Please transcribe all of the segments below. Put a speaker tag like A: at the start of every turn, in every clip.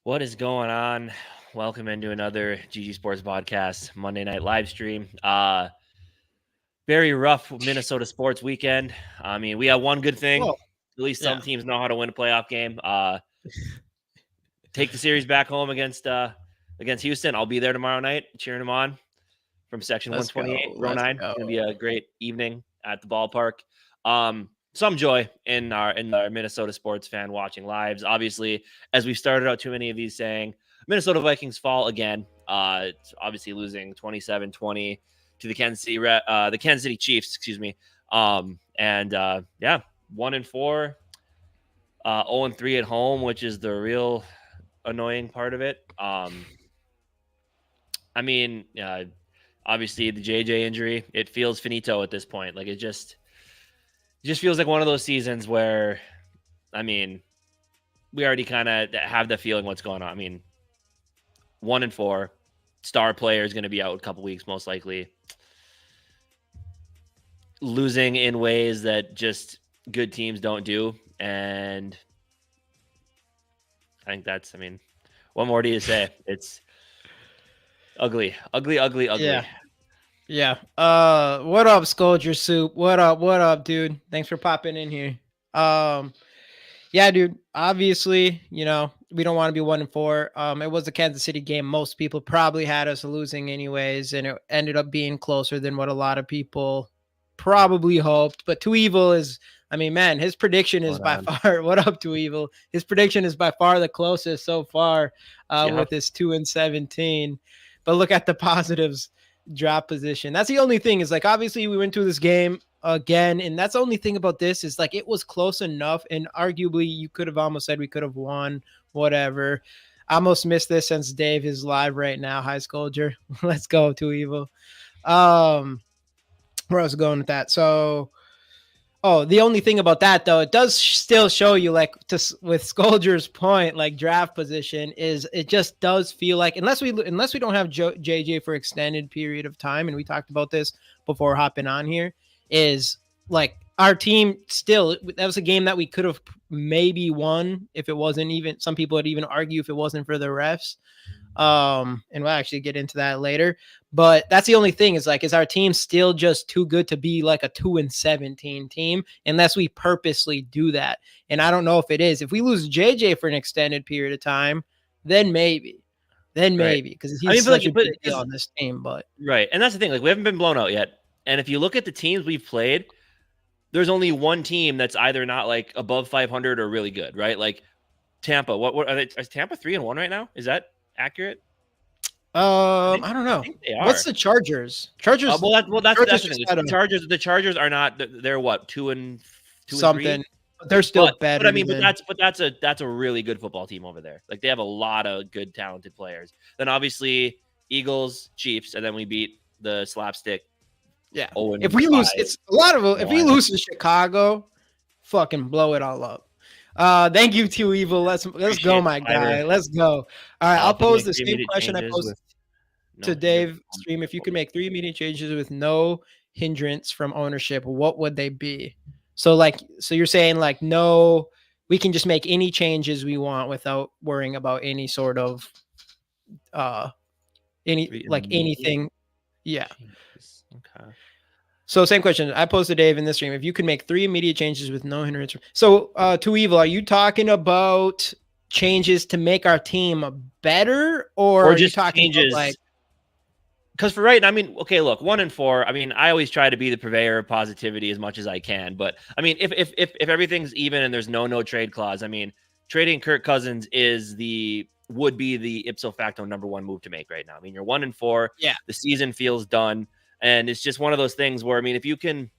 A: What is going on? Welcome into another GG Sports Podcast Monday night live stream. Very rough Minnesota sports weekend. I mean, we have one good thing.
B: Well,
A: At least
B: yeah.
A: some teams know how to win a playoff game. Take the series back home against Houston. I'll be there tomorrow night cheering them on from section
B: Let's go.
A: 128, row
B: Let's
A: 9.
B: go.
A: It's gonna be a great evening at the ballpark. Some joy in our Minnesota sports fan watching lives. Obviously, as we started out too many of these saying, Minnesota Vikings fall again. It's obviously losing 27-20 to the Kansas City Chiefs, excuse me. And 1-4, 0-3 at home, which is the real annoying part of it. Obviously the JJ injury, it feels finito at this point. Like it just feels like one of those seasons where, we already kind of have the feeling what's going on. I mean, 1-4, star player is going to be out a couple weeks, most likely. Losing in ways that just good teams don't do. And I think what more do you say? It's ugly.
B: Yeah. What up, Sculpture Soup? What up, dude? Thanks for popping in here. Yeah, dude. Obviously, we don't want to be 1-4. It was the Kansas City game. Most people probably had us losing anyways, and it ended up being closer than what a lot of people probably hoped. But Too Evil is, his prediction is by far. What up, Too Evil? His prediction is by far the closest so far with his 2-17. But look at the positives. Drop position. That's the only thing is like, obviously we went through this game again, and that's the only thing about this is like, it was close enough, and arguably you could have almost said we could have won, whatever. I almost missed this since Dave is live right now. Hi, Sculpture. Let's go, Too Evil. Where else going with that? So, the only thing about that, though, it does still show you, like, with Sculpture's point, like, draft position is, it just does feel like, unless we don't have JJ for extended period of time, and we talked about this before hopping on here, is like our team still, that was a game that we could have maybe won if it wasn't even, some people would even argue if it wasn't for the refs. And we'll actually get into that later. But that's the only thing is like, is our team still just too good to be like a 2-17 team unless we purposely do that? And I don't know if it is. If we lose JJ for an extended period of time, then maybe. Because he's such a big deal on this team. But
A: right. And that's the thing. Like, we haven't been blown out yet. And if you look at the teams we've played, there's only one team that's either not like above 500 or really good, right? Like Tampa. What are they? Is Tampa 3-1 right now? Is that accurate?
B: I don't know. What's the Chargers?
A: That's the thing. The Chargers are not. They're what, 2-2
B: something. But they're still better.
A: But that's a really good football team over there. Like, they have a lot of good, talented players. Then obviously Eagles, Chiefs, and then we beat the slapstick.
B: Yeah. If we lose, it's a lot of. If we lose to Chicago, fucking blow it all up. Thank you, Too Evil. Let's go, my guy. Let's go. All right, I'll pose the same question I posed to Dave stream. If you could make 3 immediate changes with no hindrance from ownership, what would they be? So you're saying like, no, we can just make any changes we want without worrying about any sort of anything. Yeah.
A: Okay.
B: So same question. I posed to Dave in this stream. If you could make 3 immediate changes with no hindrance. So Too Evil, are you talking about changes to make our team better, or just talking changes about like?
A: Because for right now, okay, look, 1-4. I always try to be the purveyor of positivity as much as I can. But if everything's even and there's no trade clause, trading Kirk Cousins would be the ipso facto number one move to make right now. You're 1-4.
B: Yeah,
A: the season feels done. And it's just one of those things where, if you can,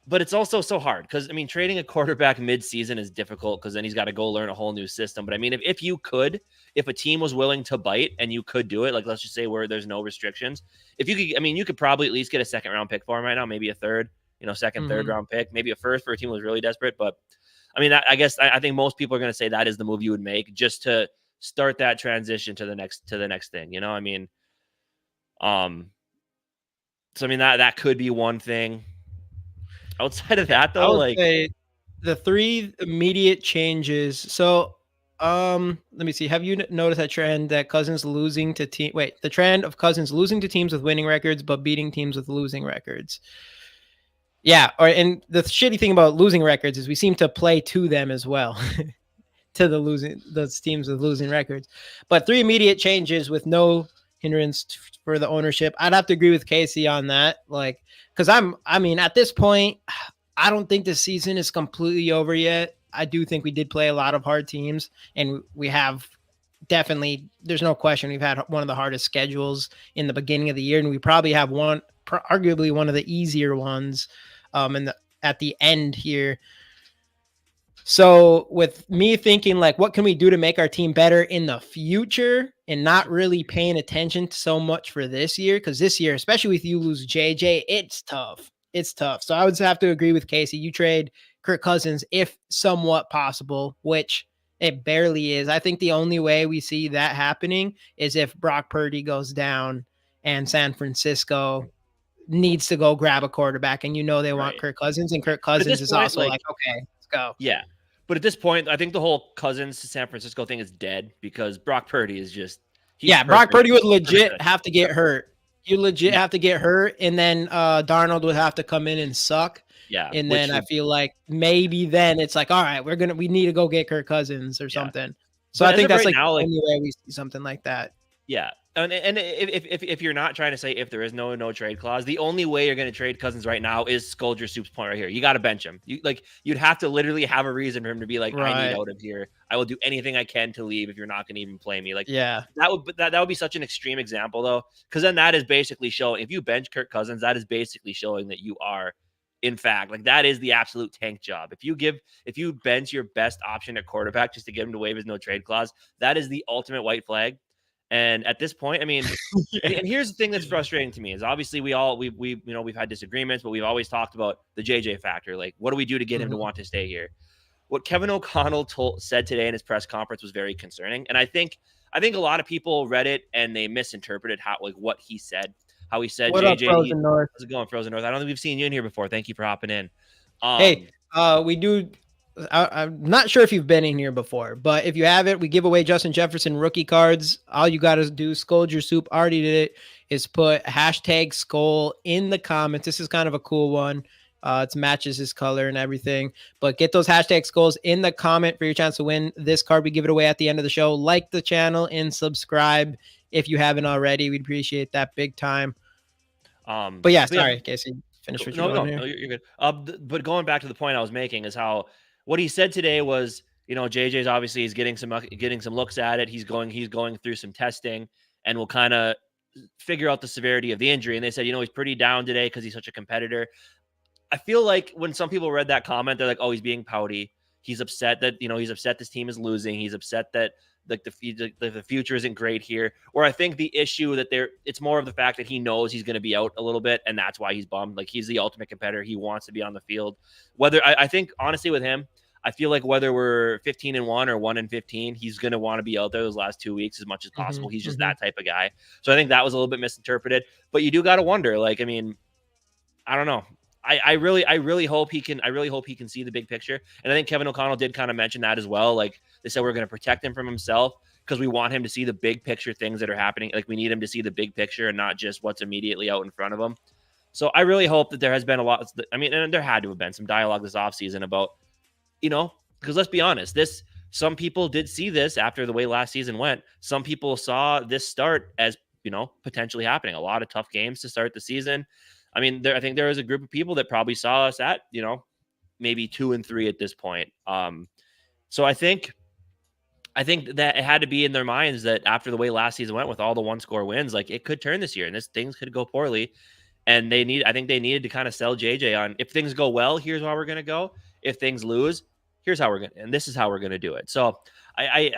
A: but it's also so hard because, trading a quarterback mid-season is difficult because then he's got to go learn a whole new system. But if a team was willing to bite and you could do it, like, let's just say where there's no restrictions, if you could, you could probably at least get a second round pick for him right now, maybe a third, third round pick, maybe a first for a team that was really desperate. But I guess I think most people are going to say that is the move you would make just to start that transition to the next thing, So that could be one thing. Outside of that, though,
B: say the 3 immediate changes. So Let me see. Have you noticed that trend that Cousins losing to team? Wait, the trend of Cousins losing to teams with winning records but beating teams with losing records. Yeah, and the shitty thing about losing records is we seem to play to them as well, to those teams with losing records. But 3 immediate changes with no hindrance for the ownership. I'd have to agree with Casey on that. Like, because I mean, at this point, I don't think the season is completely over yet. I do think we did play a lot of hard teams, and we have definitely, there's no question, we've had one of the hardest schedules in the beginning of the year, and we probably have arguably one of the easier ones at the end here. So with me thinking like, what can we do to make our team better in the future, and not really paying attention so much for this year, because this year, especially with you lose JJ, it's tough. It's tough. So I would have to agree with Casey. You trade Kirk Cousins if somewhat possible, which it barely is. I think the only way we see that happening is if Brock Purdy goes down and San Francisco needs to go grab a quarterback, and they want Kirk Cousins, and Kirk Cousins is also like, okay, let's go.
A: Yeah. But at this point, I think the whole Cousins to San Francisco thing is dead, because Brock Purdy is just
B: Brock Purdy would legit have to get hurt. You legit have to get hurt, and then Darnold would have to come in and suck.
A: Yeah.
B: And then I feel like maybe then it's like, all right, we need to go get Kirk Cousins or something. So I think that's like the only way we see something like that.
A: Yeah. And if you're not trying to say if there is no trade clause, the only way you're going to trade Cousins right now is Scoldger Soup's point right here. You got to bench him. You'd have to literally have a reason for him to be like, I need out of here. I will do anything I can to leave if you're not going to even play me. Like, yeah, that would be such an extreme example though, because then that is basically showing, if you bench Kirk Cousins, that is basically showing that you are, in fact, like, that is the absolute tank job. If you bench your best option at quarterback just to get him to waive his no trade clause, that is the ultimate white flag. And at this point, I mean, and here's the thing that's frustrating to me is, obviously we've had disagreements, but we've always talked about the JJ factor. Like, what do we do to get him to want to stay here? What Kevin O'Connell said today in his press conference was very concerning. And I think a lot of people read it and they misinterpreted what he said, how he said,
B: what
A: JJ,
B: up, Frozen North?
A: How's it going, Frozen North? I don't think we've seen you in here before. Thank you for hopping in.
B: Hey, we do. I'm not sure if you've been in here before, but if you haven't, we give away Justin Jefferson rookie cards. All you got to do, Scold Your Soup already did it, is put hashtag Skull in the comments. This is kind of a cool one. It matches his color and everything, but get those hashtag Skulls in the comment for your chance to win this card. We give it away at the end of the show. Like the channel and subscribe if you haven't already. We'd appreciate that big time. But yeah, sorry, Casey. Finish what you're doing here.
A: No, you're good. But going back to the point I was making is how what he said today was, JJ's obviously he's getting some looks at it. He's going through some testing, and we'll kind of figure out the severity of the injury. And they said, he's pretty down today because he's such a competitor. I feel like when some people read that comment, they're like, oh, he's being pouty. He's upset that, he's upset this team is losing. He's upset that the future isn't great here. Or I think the issue that it's more of the fact that he knows he's going to be out a little bit, and that's why he's bummed. Like, he's the ultimate competitor. He wants to be on the field. I think honestly with him, I feel like whether we're 15-1 or 1-15, he's going to want to be out there those last 2 weeks as much as possible. He's just that type of guy. So I think that was a little bit misinterpreted, but you do got to wonder, I don't know. I really hope he can see the big picture. And I think Kevin O'Connell did kind of mention that as well. Like, they said, we're going to protect him from himself because we want him to see the big picture things that are happening. Like, we need him to see the big picture and not just what's immediately out in front of him. So I really hope that there has been a lot. And there had to have been some dialogue this offseason about, because let's be honest, some people did see this after the way last season went. Some people saw this start as, potentially happening. A lot of tough games to start the season. I think there was a group of people that probably saw us at, maybe 2-3 at this point. So I think that it had to be in their minds that after the way last season went with all the 1-score wins, like, it could turn this year and things could go poorly. And I think they needed to kind of sell JJ on, if things go well, here's how we're going to go. If things lose, here's how we're going to, and this is how we're going to do it. So I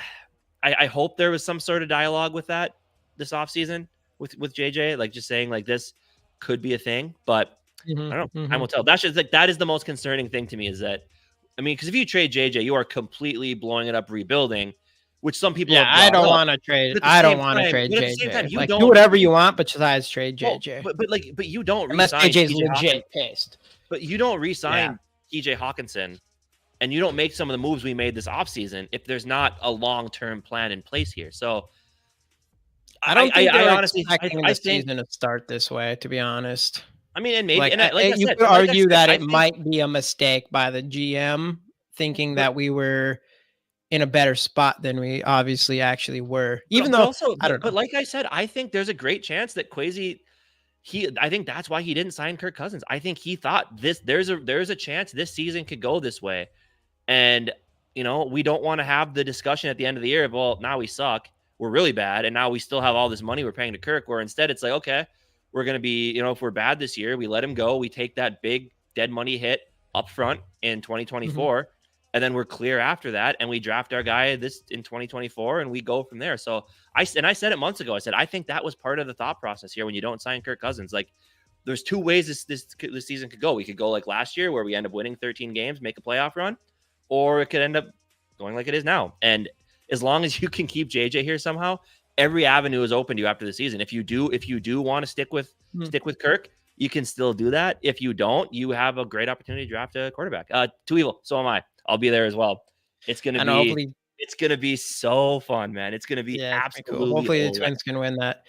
A: hope there was some sort of dialogue with that this offseason with JJ, like, just saying like this could be a thing, but I don't know. Time will tell. That's just that is the most concerning thing to me, is that, because if you trade JJ, you are completely blowing it up, rebuilding, which some people.
B: Yeah, I don't want to trade. I don't want to trade JJ. Do whatever you want, but besides trade JJ.
A: But you don't
B: unless JJ's legit pissed.
A: But you don't re-sign TJ Hockenson and you don't make some of the moves we made this offseason if there's not a long-term plan in place here. So
B: I don't think
A: I
B: they're
A: honestly,
B: expecting
A: I
B: the
A: think,
B: season to start this way, to be honest.
A: I mean, and maybe,
B: Like,
A: and like I
B: you
A: said,
B: could argue that
A: I
B: it
A: think,
B: might be a mistake by the GM thinking that we were in a better spot than we obviously actually were. Even
A: but
B: though,
A: also,
B: I don't know.
A: but like I said, I think there's a great chance that Kwesi, I think that's why he didn't sign Kirk Cousins. I think he thought there's a chance this season could go this way. And, we don't want to have the discussion at the end of the year of, well, now we suck. We're really bad. And now we still have all this money we're paying to Kirk, where instead it's like, okay, we're going to be, if we're bad this year, we let him go. We take that big dead money hit up front in 2024. And then we're clear after that. And we draft our guy in 2024 and we go from there. So I said it months ago. I said, I think that was part of the thought process here when you don't sign Kirk Cousins. Like, there's two ways this season could go. We could go like last year where we end up winning 13 games, make a playoff run, or it could end up going like it is now. And as long as you can keep JJ here somehow, every avenue is open to you after the season. If you do want to stick with Kirk, you can still do that. If you don't, you have a great opportunity to draft a quarterback. Too evil. So am I. I'll be there as well. It's gonna be so fun, man. It's gonna be absolutely
B: cool. Hopefully the Twins can win that.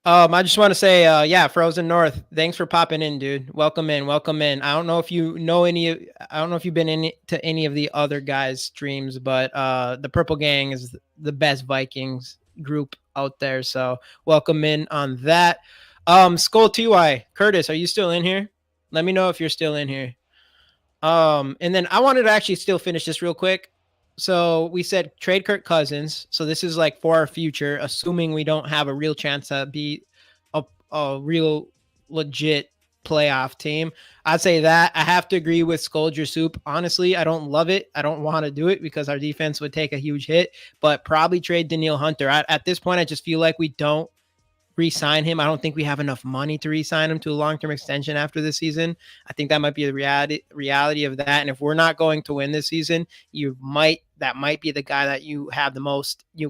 B: I just want to say, Frozen North, thanks for popping in, dude. Welcome in. I don't know if you know I don't know if you've been to any of the other guys' streams, but the Purple Gang is the best Vikings group out there. So welcome in on that. Skull TY, Curtis, are you still in here? Let me know if you're still in here. And then I wanted to actually still finish this real quick. So we said trade Kirk Cousins. So this is like for our future, assuming we don't have a real chance to be a real legit playoff team. I'd say that. I have to agree with Scoldger Soup. Honestly, I don't love it. I don't want to do it because our defense would take a huge hit, but probably trade Danielle Hunter. At this point, I just feel like we don't re-sign him. I don't think we have enough money to re-sign him to a long-term extension after this season. I think that might be the reality of that. And if we're not going to win this season, that might be the guy that you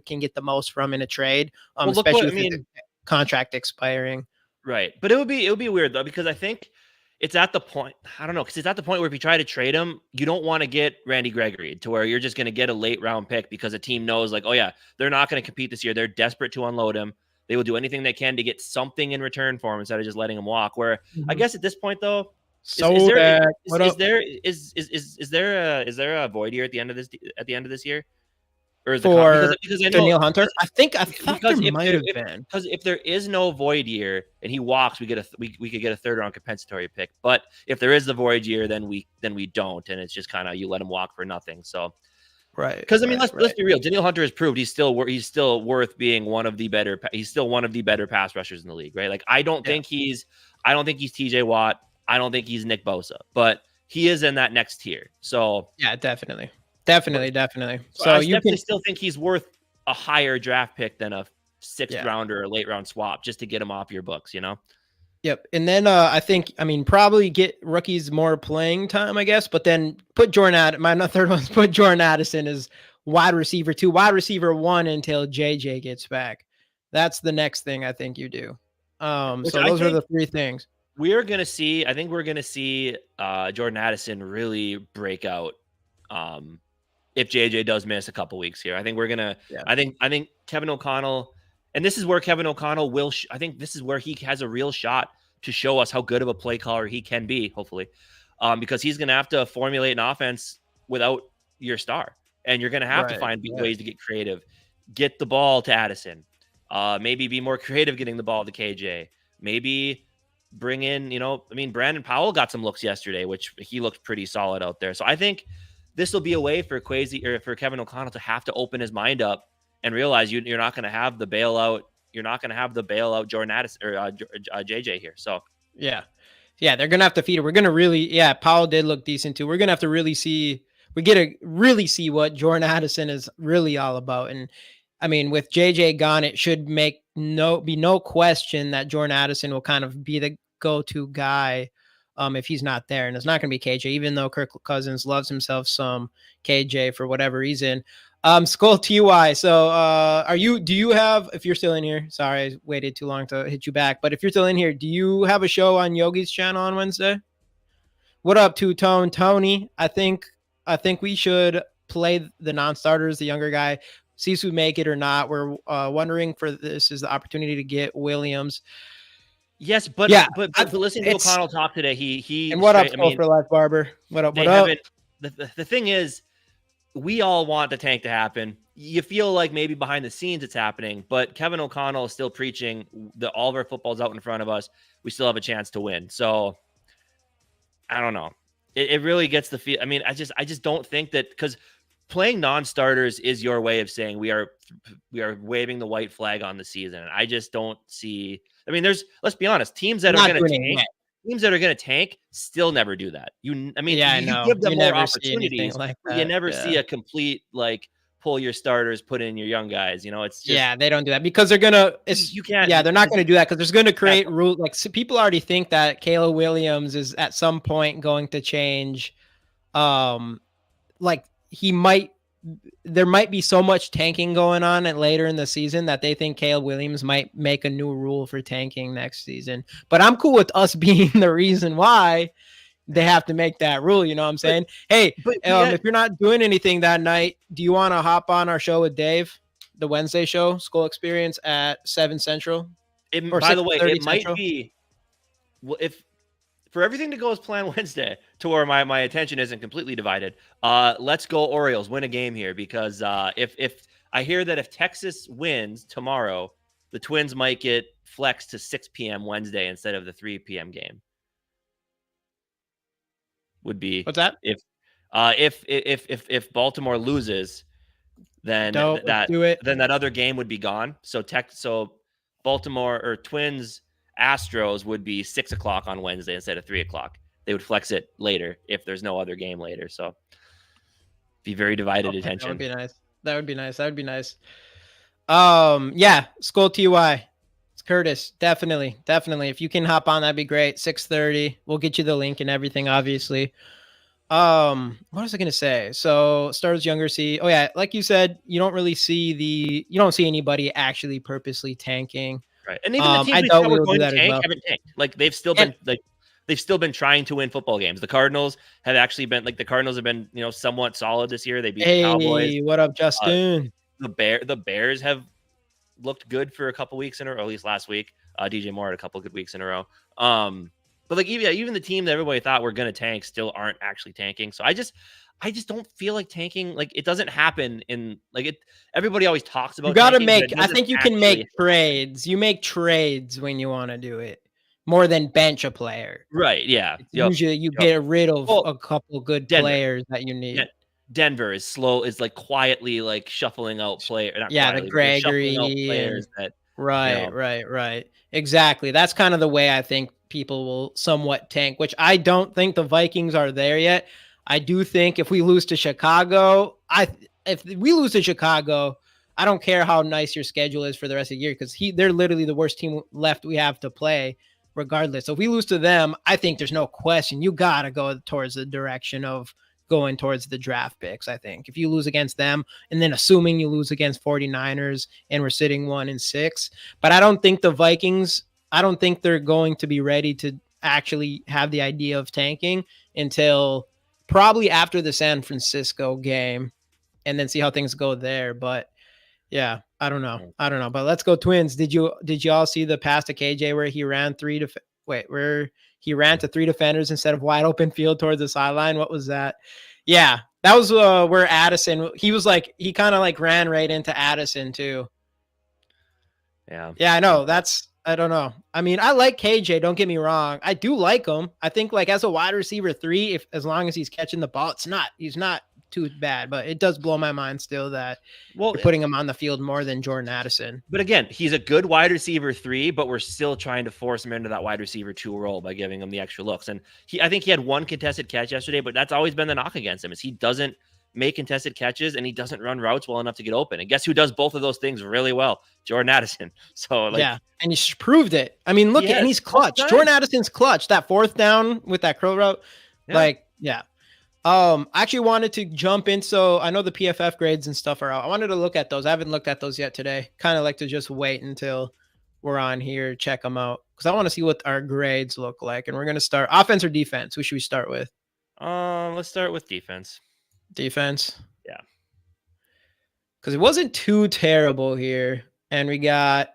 B: can get the most from in a trade, especially with the contract expiring.
A: Right. But it would be weird though, because I think it's at the point, I don't know, because it's at the point where if you try to trade him, you don't want to get Randy Gregory to where you're just going to get a late round pick because a team knows like, oh yeah, they're not going to compete this year. They're desperate to unload him. They will do anything they can to get something in return for him instead of just letting him walk. Where I guess at this point though, is there a void year at the end of this year? Or is
B: because I know Danielle Hunter? I thought there might have been.
A: Because if there is no void year and he walks, we could get a third round compensatory pick. But if there is the void year, then we don't, and it's just kind of you let him walk for nothing. So
B: right.
A: Because I mean, let's be real. Danielle Hunter has proved he's still worth being one of the better. He's still one of the better pass rushers in the league, right? Like I don't think he's TJ Watt. I don't think he's Nick Bosa, but he is in that next tier. So
B: yeah, definitely.
A: So I definitely still think he's worth a higher draft pick than a sixth rounder or late round swap just to get him off your books,
B: Yep. And then I think, probably get rookies more playing time, I guess, but then put Jordan Addison as wide receiver 2, wide receiver 1 until JJ gets back. That's the next thing I think you do. So those are the three things.
A: I think we're going to see Jordan Addison really break out. If JJ does miss a couple weeks here, I think we're going to, I think Kevin O'Connell, and this is where Kevin O'Connell I think this is where he has a real shot to show us how good of a play caller he can be, hopefully, because he's going to have to formulate an offense without your star. And you're going to have to find ways to get creative, get the ball to Addison, maybe be more creative getting the ball to KJ, maybe bring in, Brandon Powell got some looks yesterday, which he looked pretty solid out there. So I think this will be a way for Kevin O'Connell to have to open his mind up and realize you're not going to have the bailout. You're not going to have the bailout Jordan Addison or JJ here. So
B: yeah, they're going to have to feed it. We're going to really, Powell did look decent too. We're going to have to really see what Jordan Addison is really all about. And I mean, with JJ gone, it should be no question that Jordan Addison will kind of be the go-to guy if he's not there. And it's not going to be KJ, even though Kirk Cousins loves himself some KJ for whatever reason. Skull TY. So do you have, if you're still in here, sorry, I waited too long to hit you back, but if you're still in here, do you have a show on Yogi's channel on Wednesday? What up, Two-Tone Tony? I think I think we should play the non-starters, the younger guy, see who make it or not. We're wondering for this is the opportunity to get Williams.
A: Yes, but
B: Yeah,
A: but listening to O'Connell talk today,
B: and
A: he
B: what up,
A: straight. I
B: Skull
A: mean,
B: for Life Barber? What up?
A: they
B: What up?
A: haven't. The thing is, we all want the tank to happen. You feel like maybe behind the scenes it's happening, but Kevin O'Connell is still preaching that all of our football's out in front of us. We still have a chance to win. So I don't know. It really gets the feel. I mean, I just don't think that, because playing non-starters is your way of saying we are waving the white flag on the season. And I just don't see. I mean, let's be honest, teams that are going to tank. Teams that are going to tank still never do that.
B: I know.
A: Give them
B: you
A: more
B: never
A: opportunities,
B: like
A: but you never see a complete, like, pull your starters, put in your young guys. It's just,
B: they don't do that because they're gonna.
A: You can't.
B: Yeah, they're not going to do that because there's going to create rules. Like, people already think that Caleb Williams is at some point going to change. Like, there might be so much tanking going on later in the season that they think Caleb Williams might make a new rule for tanking next season. But I'm cool with us being the reason why they have to make that rule. You know what I'm saying? If you're not doing anything that night, do you want to hop on our show with Dave, the Wednesday show, Skull Experience at 7 Central?
A: By the way, it might
B: Central?
A: be, well, if for everything to go as planned Wednesday, to where my attention isn't completely divided, let's go Orioles, win a game here, because if I hear that if Texas wins tomorrow, the Twins might get flexed to 6 p.m. Wednesday instead of the 3 p.m. game. Would be
B: what's that?
A: If Baltimore loses, then that other game would be gone. So Baltimore or Twins Astros would be 6 o'clock on Wednesday instead of 3 o'clock. They would flex it later if there's no other game later. So be very divided attention.
B: That would be nice. Yeah, Skull TY. It's Curtis. Definitely. If you can hop on, that'd be great. 6:30. We'll get you the link and everything, obviously. What was I gonna say? So Stars Younger see. Oh yeah, like you said, you don't see anybody actually purposely tanking.
A: Right. And even the teams we thought were going to tank haven't tanked. Like, they've still been trying to win football games. The Cardinals have actually been somewhat solid this year. They beat the Cowboys.
B: What up, Justin?
A: The Bears have looked good for a couple weeks in a row, or at least last week. DJ Moore had a couple good weeks in a row. But like, even the team that everybody thought were going to tank still aren't actually tanking. So I just don't feel like tanking. Like, it doesn't happen everybody always talks about.
B: You got to I think you can make trades. You make trades when you want to do it more than bench a player.
A: Right. Yeah.
B: Usually you get rid of a couple good players that you need.
A: Denver is slow, is like quietly like shuffling out players.
B: The Gregory
A: players that.
B: Right. Exactly. That's kind of the way I think people will somewhat tank, which I don't think the Vikings are there yet. I do think if we lose to Chicago, I don't care how nice your schedule is for the rest of the year, because they're literally the worst team left we have to play regardless. So if we lose to them, I think there's no question. You got to go towards the direction of going towards the draft picks. I think if you lose against them, and then assuming you lose against 49ers and we're sitting 1-6, but I don't think the Vikings, I don't think they're going to be ready to actually have the idea of tanking until probably after the San Francisco game, and then see how things go there. But yeah, I don't know. But let's go Twins. Did you all see the pass to KJ where he ran to 3 defenders instead of wide open field towards the sideline? What was that? Yeah, that was where Addison, he kind of like ran right into Addison too.
A: Yeah,
B: I know. I don't know. I mean, I like KJ, don't get me wrong. I do like him. I think, like, as a wide receiver 3, as long as he's catching the ball, he's not too bad, but it does blow my mind still that you're putting him on the field more than Jordan Addison.
A: But again, he's a good wide receiver 3, but we're still trying to force him into that wide receiver 2 role by giving him the extra looks. And I think he had 1 contested catch yesterday, but that's always been the knock against him, is he doesn't make contested catches and he doesn't run routes well enough to get open. And guess who does both of those things really well? Jordan Addison. So
B: and he proved it. I mean, and he's clutch. Jordan Addison's clutch. That 4th down with that curl route. I actually wanted to jump in. So I know the PFF grades and stuff are out. I wanted to look at those. I haven't looked at those yet today. Kind of like to just wait until we're on here, check them out, because I want to see what our grades look like. And we're going to start offense or defense. Who should we start with?
A: Let's start with defense.
B: defense.
A: Yeah.
B: Because it wasn't too terrible here. And we got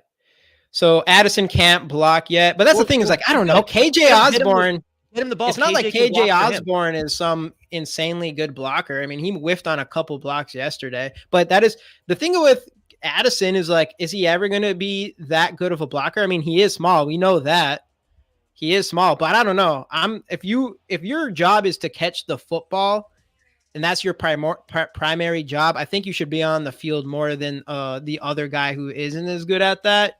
B: so Addison can't block yet. But that's the thing is like, I don't know. KJ Osborne.
A: Get him the ball.
B: It's not like
A: can block
B: KJ
A: for him.
B: Osborne is some insanely good blocker. I mean, he whiffed on a couple blocks yesterday. But that is the thing with Addison is like, is he ever going to be that good of a blocker? I mean, he is small. We know that. He is small, but I don't know. If your job is to catch the football and that's your primary job, I think you should be on the field more than the other guy who isn't as good at that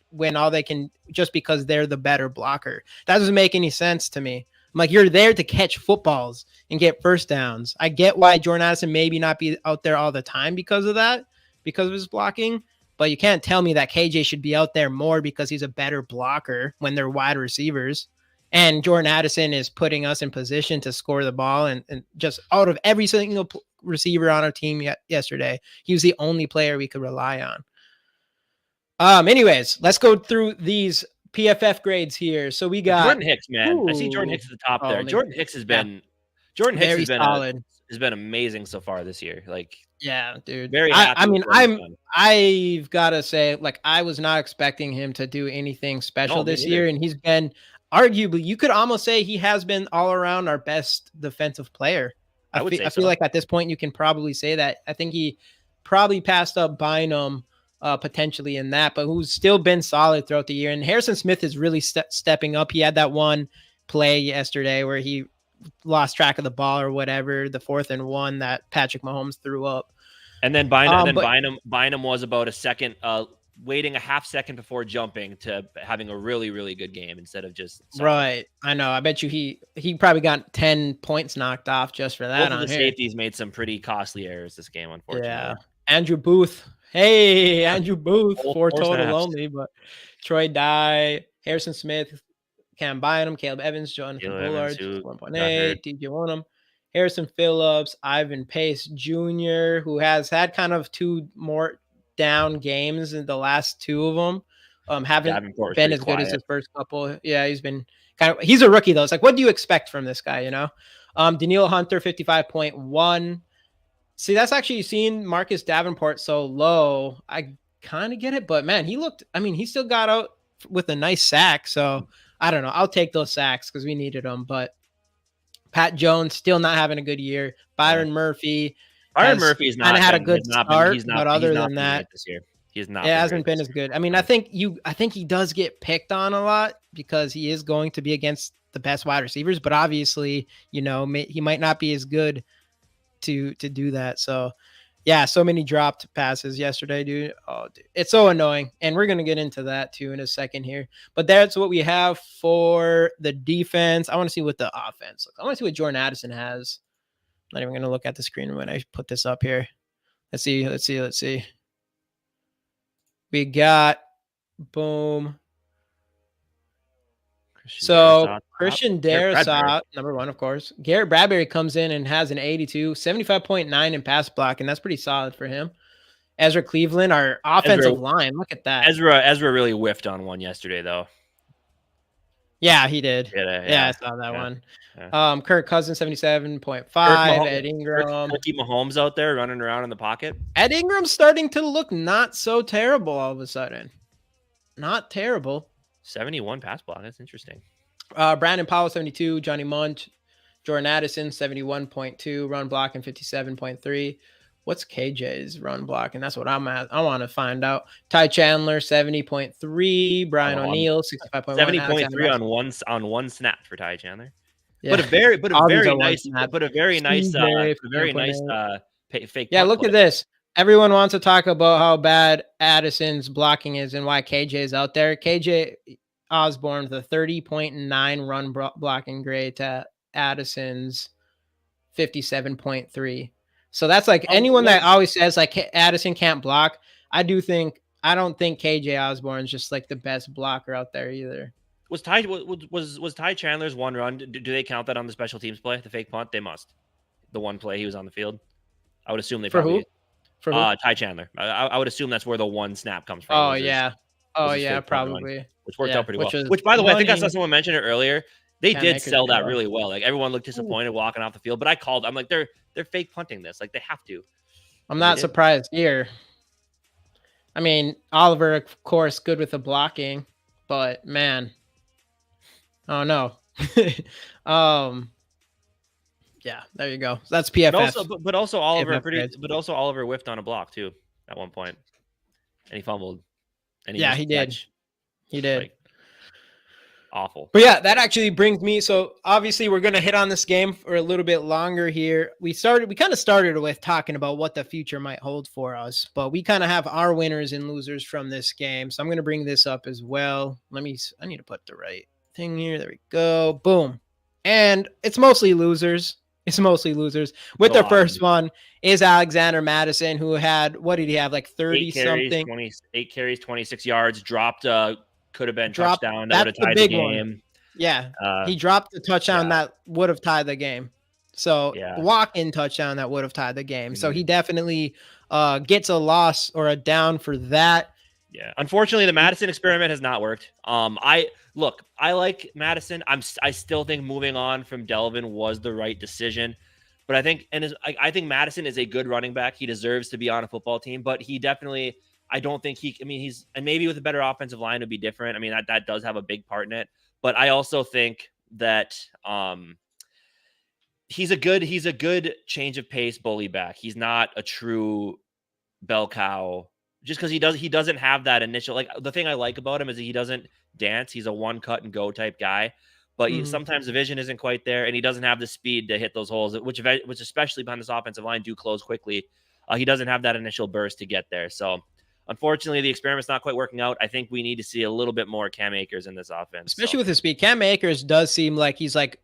B: when all they can just because they're the better blocker. That doesn't make any sense to me. I'm like, you're there to catch footballs and get first downs. I get why Jordan Addison maybe not be out there all the time because of that, because of his blocking. But you can't tell me that KJ should be out there more because he's a better blocker when they're wide receivers. And Jordan Addison is putting us in position to score the ball. And just out of every single receiver on our team yesterday, he was the only player we could rely on. Anyways, let's go through these PFF grades here. So we got
A: Jordan Hicks, man. I see Jordan Hicks at the top there. Jordan Hicks has been solid. Has been amazing so far this year. Like,
B: yeah, dude.
A: Very happy.
B: I've got to say, like, I was not expecting him to do anything special this year, and he's been arguably, you could almost say he has been all around our best defensive player. I feel like at this point you can probably say that. I think he probably passed up Bynum potentially in that, but who's still been solid throughout the year. And Harrison Smith is really stepping up. He had that one play yesterday where he lost track of the ball or whatever, the 4th and 1 that Patrick Mahomes threw up.
A: And then Bynum was about a second, waiting a half second before jumping to having a really, really good game instead of just
B: right. I know. I bet you he probably got 10 points knocked off just for that.
A: Both of the safeties made some pretty costly errors this game, unfortunately.
B: Yeah. Andrew Booth. Hey, Andrew Booth, 4 total only, but Troy Dye, Harrison Smith, Cam Bynum, Caleb Evans, Jonathan Bullard, 1.8, DJ Wonham, Harrison Phillips, Ivan Pace Jr., who has had kind of 2 more down games in the last 2 of them. Haven't been as good as his first couple. Yeah, he's a rookie though. It's like, what do you expect from this guy, you know? Daniil Hunter, 55.1. See, that's actually seeing Marcus Davenport so low. I kind of get it, but man, he still got out with a nice sack. So I don't know. I'll take those sacks because we needed them. But Pat Jones still not having a good year. Byron Murphy
A: is not
B: had a good start, but other than that,
A: this year he's not.
B: It hasn't been as good. I mean, I think he does get picked on a lot because he is going to be against the best wide receivers, but obviously, you know, he might not be as good to do that. So yeah, so many dropped passes yesterday, dude. Oh, dude, it's so annoying. And we're going to get into that too in a second here, but that's what we have for the defense. I want to see what the offense looks. I want to see what Jordan Addison has. I'm not even going to look at the screen when I put this up here. Let's see. We got boom. Christian Darrisaw, number 1, of course. Garrett Bradbury comes in and has an 82, 75.9 in pass block, and that's pretty solid for him. Ezra Cleveland, our offensive line. Look at that.
A: Ezra really whiffed on one yesterday, though.
B: Yeah, he did. Yeah, I saw that one. Yeah. Kirk Cousins, 77.5. Ed Ingram.
A: Keep Mahomes out there running around in the pocket.
B: Ed Ingram's starting to look not so terrible all of a sudden. Not terrible.
A: 71 pass block. That's interesting.
B: Brandon Powell, 72. Johnny Munch. Jordan Addison, 71.2. Run blocking, 57.3. What's KJ's run block? And that's what I'm at. I want to find out. Ty Chandler, 70.3. Brian O'Neill, 65.1.
A: 70.3 on one snap for Ty Chandler. Yeah. But a very nice fake.
B: Yeah, look at this. Everyone wants to talk about how bad Addison's blocking is and why KJ is out there. KJ Osborne with a 30.9 run blocking grade to Addison's 57.3. So that's like anyone that always says like Addison can't block. I don't think KJ Osborne's just like the best blocker out there either.
A: Was Ty Chandler's one run? Do they count that on the special teams play? The fake punt? They must. The one play he was on the field. I would assume they probably.
B: For who?
A: Ty Chandler. I would assume that's where the one snap comes from.
B: Oh yeah. Probably.
A: Which worked out pretty well. Which, by the way, I think I saw someone mention it earlier. They
B: Cam
A: did
B: Akers
A: sell
B: did
A: that
B: well.
A: really well. Like everyone looked
B: Ooh.
A: disappointed walking off the field, but I'm like, they're fake punting this. Like they have to.
B: I'm
A: And they
B: not
A: did.
B: surprised here. I mean, Oliver, of course, good with the blocking, but man, oh no. Yeah, there you go. That's PFF.
A: But also Oliver
B: PFF grades.
A: but also Oliver whiffed on a block too at one point, and he fumbled, and he
B: Yeah,
A: missed
B: he
A: the
B: did.
A: catch.
B: He did.
A: Like awful.
B: But yeah, that actually brings me. So obviously, we're gonna hit on this game for a little bit longer here. We kind of started with talking about what the future might hold for us, but we kind of have our winners and losers from this game. So I'm gonna bring this up as well. I need to put the right thing here. There we go. Boom. And it's mostly losers. It's mostly losers. With the first one is Alexander Madison, who had, what did he have? Like 30 something.
A: 8 carries, 26 yards, dropped could have been
B: Dropped.
A: touchdown that would have
B: That's the
A: tied the
B: big one.
A: game.
B: Yeah. He dropped the touchdown that would have tied the game. So walk-in touchdown that would have tied the game. So he definitely gets a loss or a down for that.
A: Yeah. Unfortunately, the Madison experiment has not worked. I like Madison. I still think moving on from Delvin was the right decision. But I think I think Madison is a good running back. He deserves to be on a football team, but he definitely I don't think he's and maybe with a better offensive line it'd be different. I mean, that does have a big part in it. But I also think that he's a good change of pace bully back. He's not a true bell cow just because he doesn't have that initial, like the thing I like about him is that he doesn't dance. He's a one cut and go type guy, but sometimes the vision isn't quite there and he doesn't have the speed to hit those holes, which especially behind this offensive line do close quickly. He doesn't have that initial burst to get there. So unfortunately, the experiment's not quite working out. I think we need to see a little bit more Cam Akers in this offense.
B: Especially with his speed. Cam Akers does seem like he's like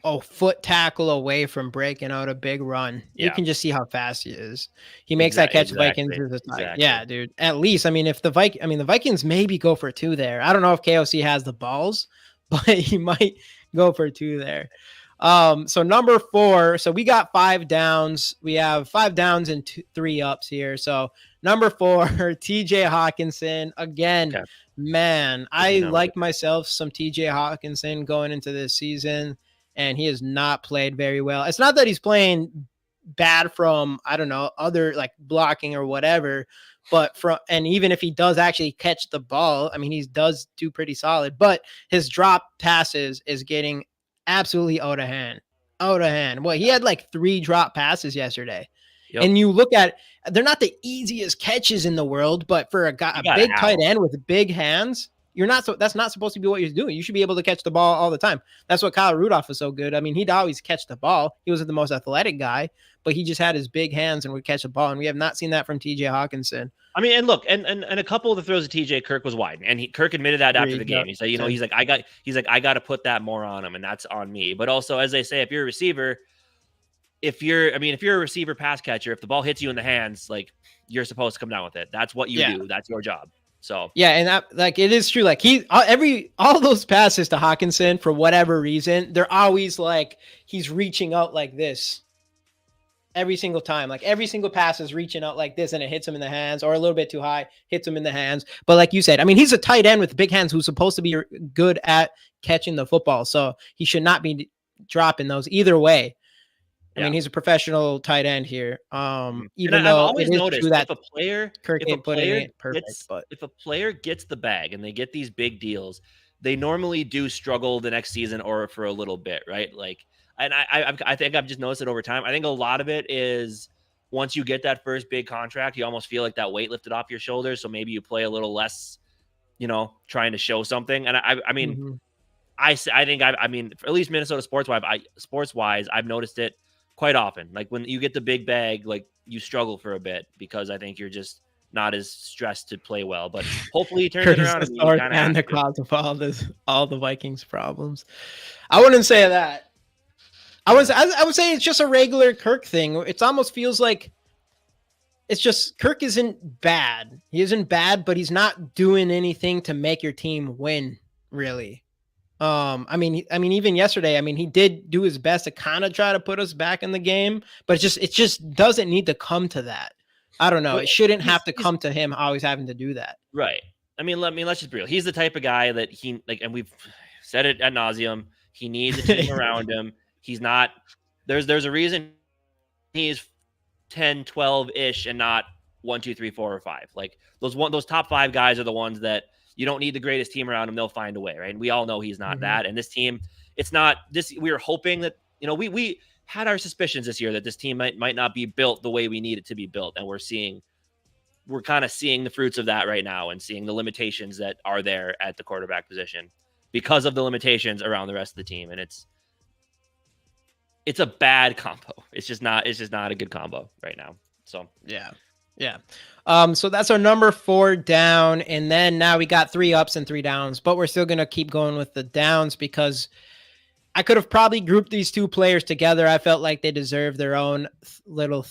B: a foot tackle away from breaking out a big run. Yeah. You can just see how fast he is. He makes that catch. Vikings is a tie. Yeah, dude. At least, I mean, if the Vikings maybe go for 2 there. I don't know if KOC has the balls, but he might go for 2 there. So number 4. So we got 5 downs. We have 5 downs and 3 ups here. So number 4, TJ Hockenson again. Okay. Man, I like myself some TJ Hockenson going into this season. And he has not played very well. It's not that he's playing bad from, I don't know, other like blocking or whatever, but and even if he does actually catch the ball, I mean, he does do pretty solid, but his drop passes is getting absolutely out of hand. Well, he had like 3 drop passes yesterday. Yep. And you look at, they're not the easiest catches in the world, but for a big tight end with big hands, that's not supposed to be what you're doing. You should be able to catch the ball all the time. That's what Kyle Rudolph was so good. I mean, he'd always catch the ball. He wasn't the most athletic guy, but he just had his big hands and would catch the ball. And we have not seen that from TJ Hockenson.
A: I mean, and look, and a couple of the throws of TJ Kirk was wide, and Kirk admitted that after the game. He said, he's like, I got to put that more on him, and that's on me. But also, as they say, if you're a receiver, if you're a receiver pass catcher, if the ball hits you in the hands, like you're supposed to come down with it. That's what you do. That's your job. So
B: yeah, and that, like, it is true. Like all those passes to Hockenson, for whatever reason, they're always like he's reaching out like this every single time. Like every single pass is reaching out like this, and it hits him in the hands, or a little bit too high, hits him in the hands. But like you said, I mean, he's a tight end with big hands who's supposed to be good at catching the football, so he should not be dropping those either way. I mean, he's a professional tight end here. Even though
A: I've always noticed that if a player if a player gets the bag and they get these big deals, they normally do struggle the next season or for a little bit, right? Like, and I think I've just noticed it over time. I think a lot of it is once you get that first big contract, you almost feel like that weight lifted off your shoulders. So maybe you play a little less, trying to show something. And I mean, I think at least Minnesota sports wise, I've noticed it quite often. Like when you get the big bag, like you struggle for a bit because I think you're just not as stressed to play well. But hopefully you turn it around.
B: And the cause of all the Vikings problems. I wouldn't say that. I would say it's just a regular Kirk thing. It almost feels like it's just Kirk isn't bad. He isn't bad, but he's not doing anything to make your team win, really. I mean, even yesterday, I mean, he did do his best to kind of try to put us back in the game, but it just doesn't need to come to that. I don't know. It shouldn't have to come to him always having to do that.
A: Right. I mean, let's just be real. He's the type of guy that and we've said it ad nauseum. He needs a team around him. He's not there's a reason he's 10, 12-ish and not 1, 2, 3, 4, or 5. Like those top 5 guys are the ones that you don't need the greatest team around him. They'll find a way, right? And we all know he's not that. And this team, it's not this. We were hoping that, we had our suspicions this year that this team might not be built the way we need it to be built. And we're kind of seeing the fruits of that right now and seeing the limitations that are there at the quarterback position because of the limitations around the rest of the team. And it's a bad combo. It's just not a good combo right now. So
B: yeah. So that's our number 4 down. And then now we got 3 ups and 3 downs, but we're still going to keep going with the downs because I could have probably grouped these 2 players together. I felt like they deserve their own little,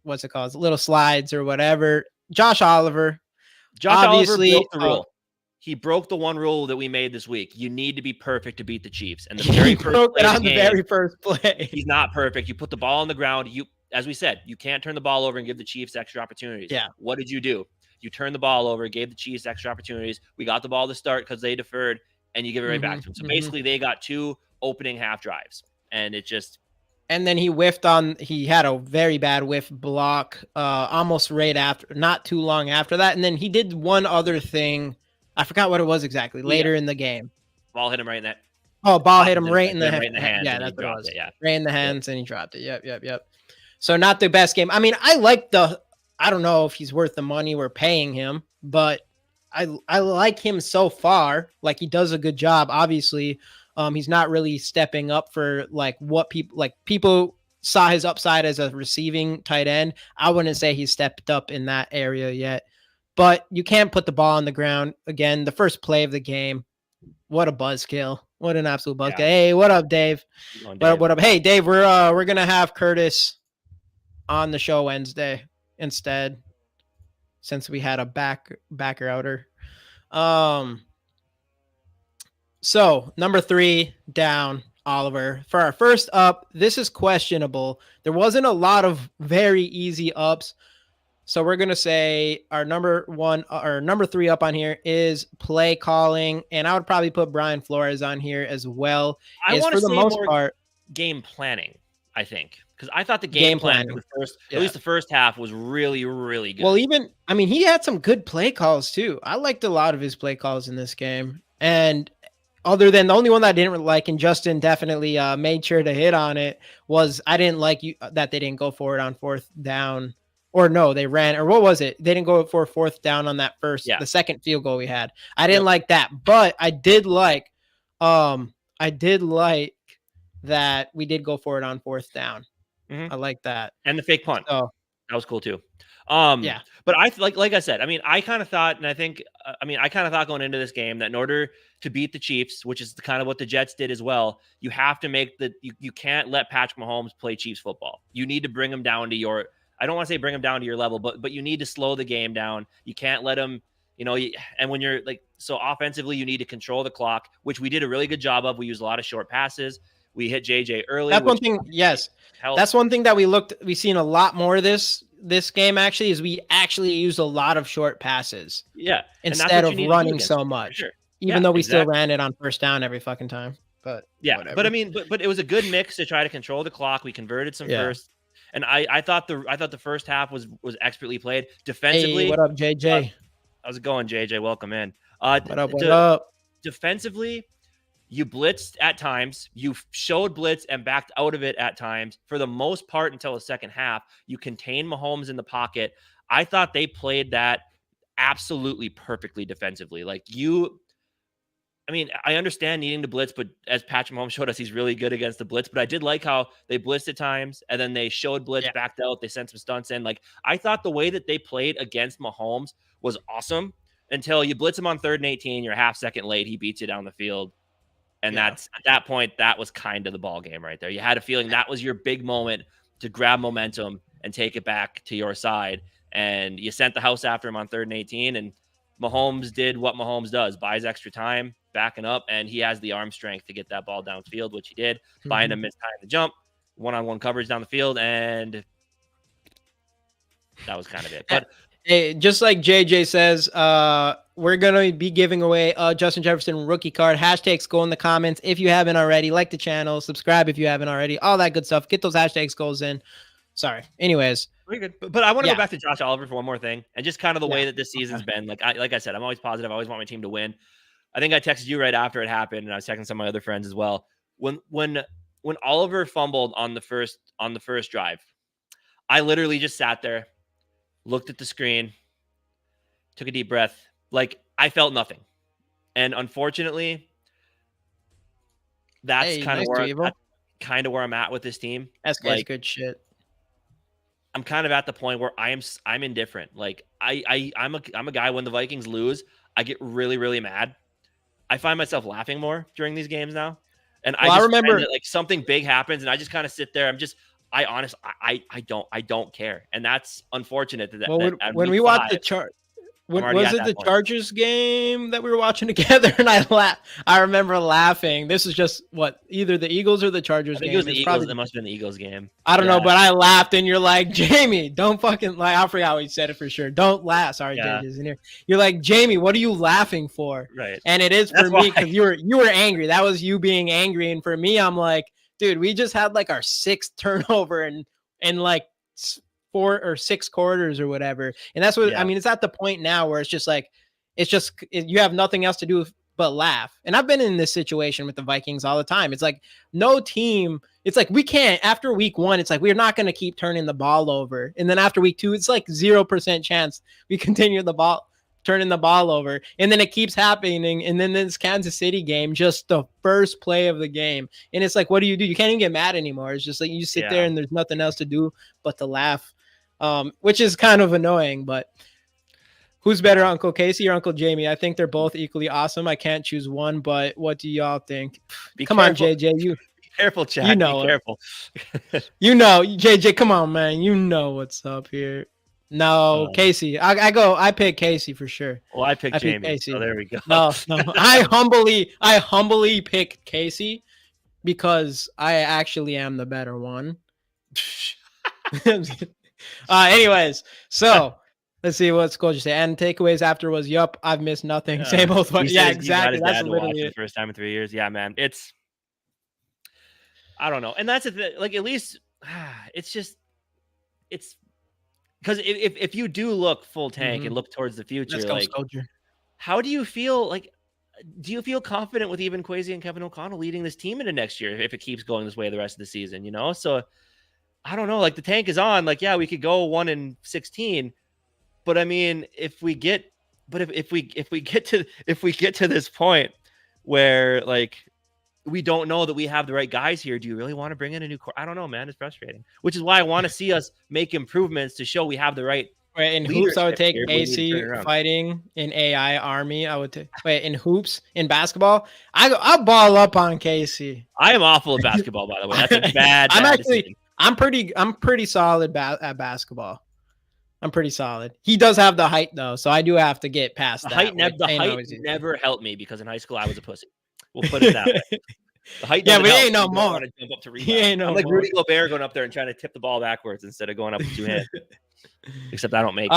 B: what's it called? Little slides or whatever. Josh Oliver obviously
A: broke the rule. He broke the one rule that we made this week. You need to be perfect to beat the Chiefs. And the very first play
B: on the very first play.
A: He's not perfect. You put the ball on the ground. As we said, you can't turn the ball over and give the Chiefs extra opportunities.
B: Yeah.
A: What did you do? You turned the ball over, gave the Chiefs extra opportunities. We got the ball to start because they deferred, and you give it right back to them. So basically, they got 2 opening half drives, and it just.
B: And then he had a very bad whiff block almost right after, not too long after that. And then he did one other thing. I forgot what it was exactly later in the game.
A: Ball hit him right in that.
B: Oh, ball hit him right in the
A: hands.
B: Yeah, that's what it was.
A: It, yeah.
B: Right in the hands, and he dropped it. Yep. So not the best game. I mean, I don't know if he's worth the money we're paying him, but I like him so far. Like, he does a good job. Obviously, he's not really stepping up for like what people saw his upside as a receiving tight end. I wouldn't say he's stepped up in that area yet, but you can't put the ball on the ground. Again, the first play of the game, what a buzzkill. What an absolute buzzkill. Yeah. Hey, what up, Dave? What up? Hey, Dave, we're going to have Curtis on the show Wednesday instead, since we had a backer outer. So number 3 down, Oliver. For our first up, this is questionable. There wasn't a lot of very easy ups. So we're going to say our number 3 up on here is play calling. And I would probably put Brian Flores on here as well.
A: I want to say the most part game planning, I think. Because I thought the game plan for at least the first half was really, really good.
B: Well, he had some good play calls too. I liked a lot of his play calls in this game. And other than the only one that I didn't really like, and Justin definitely made sure to hit on it, was I didn't like that they didn't go for it on 4th down. Or no, they ran, or what was it? They didn't go for 4th down on that the second field goal we had. I didn't like that, but I did like that we did go for it on 4th down. I like that.
A: And the fake punt.
B: So,
A: that was cool too. But I like I said, I kind of thought, and I think, I kind of thought going into this game that in order to beat the Chiefs, which is kind of what the Jets did as well, you have to make you can't let Patrick Mahomes play Chiefs football. You need to bring him down to your, I don't want to say bring him down to your level, but you need to slow the game down. You can't let him, and when you're so offensively, you need to control the clock, which we did a really good job of. We used a lot of short passes. We hit JJ early.
B: That's one thing. Yes. That's one thing that we've seen a lot more of this game actually, is we actually used a lot of short passes.
A: Yeah.
B: Instead of running so much. Sure. Even though we still ran it on 1st down every fucking time. But whatever.
A: But it was a good mix to try to control the clock. We converted some first. And I thought the first half was expertly played defensively.
B: Hey, what up, JJ?
A: How's it going, JJ? Welcome in.
B: What up?
A: Defensively, you blitzed at times. You showed blitz and backed out of it at times. For the most part, until the second half, you contained Mahomes in the pocket. I thought they played that absolutely perfectly defensively. I understand needing to blitz, but as Patrick Mahomes showed us, he's really good against the blitz. But I did like how they blitzed at times, and then they showed blitz, backed out. They sent some stunts in. I thought the way that they played against Mahomes was awesome until you blitz him on 3rd and 18. You're a half second late. He beats you down the field. And that's at that point, that was kind of the ball game right there. You had a feeling that was your big moment to grab momentum and take it back to your side. And you sent the house after him on 3rd and 18. And Mahomes did what Mahomes does, buys extra time, backing up, and he has the arm strength to get that ball downfield, which he did. Buying him missed time to jump, one-on-one coverage down the field, and that was kind of it. But
B: hey, just like JJ says, we're going to be giving away a Justin Jefferson rookie card. Hashtags go in the comments if you haven't already. Like the channel, subscribe if you haven't already. All that good stuff. Get those hashtags goals in. Sorry. Anyways.
A: Very good. But I want to go back to Josh Oliver for one more thing, and just kind of the way that this season's been. Like I said, I'm always positive. I always want my team to win. I think I texted you right after it happened, and I was texting some of my other friends as well. When Oliver fumbled on the first drive, I literally just sat there, looked at the screen, took a deep breath. Like, I felt nothing. And unfortunately, that's kind of where I'm at with this team.
B: That's like, good shit.
A: I'm kind of at the point where I'm indifferent. Like, I'm a guy, when the Vikings lose, I get really, really mad. I find myself laughing more during these games now. And I remember that, like, something big happens and I just kind of sit there. I don't care. And that's unfortunate.
B: When we watch the chart, was it the Chargers game that we were watching together? And I remember laughing. This is just either the Eagles or the Chargers game.
A: It was the Eagles. It must have been the Eagles game.
B: I don't know, but I laughed, and you're like, Jamie, don't fucking lie. I forgot how he said it for sure. Don't laugh. Sorry, JJ's in here. You're like, Jamie, what are you laughing for?
A: Right.
B: And it is for me, because you were angry. That was you being angry. And for me, I'm like, dude, we just had like our 6th turnover in like 4 or 6 quarters or whatever. And that's what I mean. It's at the point now where it's just like, you have nothing else to do but laugh. And I've been in this situation with the Vikings all the time. It's like no team. It's like we can't, after week 1, it's like we're not going to keep turning the ball over. And then after week 2, it's like 0% chance we continue turning the ball over. And then it keeps happening. And then this Kansas City game, just the first play of the game. And it's like, what do? You can't even get mad anymore. It's just like you sit there and there's nothing else to do but to laugh, which is kind of annoying. But who's better, Uncle Casey or Uncle Jamie? I think they're both equally awesome. I can't choose one, but what do y'all think? Come on, JJ. Be
A: careful, Chad.
B: You know,
A: be careful.
B: JJ, come on, man. You know what's up here. No, Casey. I pick Casey for sure.
A: Well, I picked Jamie. Casey. So there we go.
B: No. I humbly picked Casey because I actually am the better one. Anyways, so let's see what Scotia say. And takeaways after was, yup, I've missed nothing. Same old one. Yeah, exactly. That's literally
A: the first time in 3 years. Yeah, man. I don't know. And that's like, at least it's because if you do look full tank and look towards the future, like, how do you feel? Like, do you feel confident with even Kwesi and Kevin O'Connell leading this team into next year if it keeps going this way the rest of the season? You know, so I don't know. Like, the tank is on. Like, yeah, we could go 1-16, but I mean, if we get to this point where, like, we don't know that we have the right guys here, do you really want to bring in a new core? I don't know, man. It's frustrating, which is why I want to see us make improvements to show we have the right.
B: Wait, in hoops, I would take AC fighting. In AI Army, I would take. Wait, in hoops, in basketball, I'll ball up on Casey.
A: I am awful at basketball, by the way. That's a bad.
B: I'm pretty solid at basketball. I'm pretty solid. He does have the height though, so I do have to get past that.
A: The height never helped me because in high school I was a pussy. We'll put it that way. The height
B: but he ain't no more.
A: Jump up to rebound. I'm like Rudy Gobert going up there and trying to tip the ball backwards instead of going up with 2 hands. Except I don't make.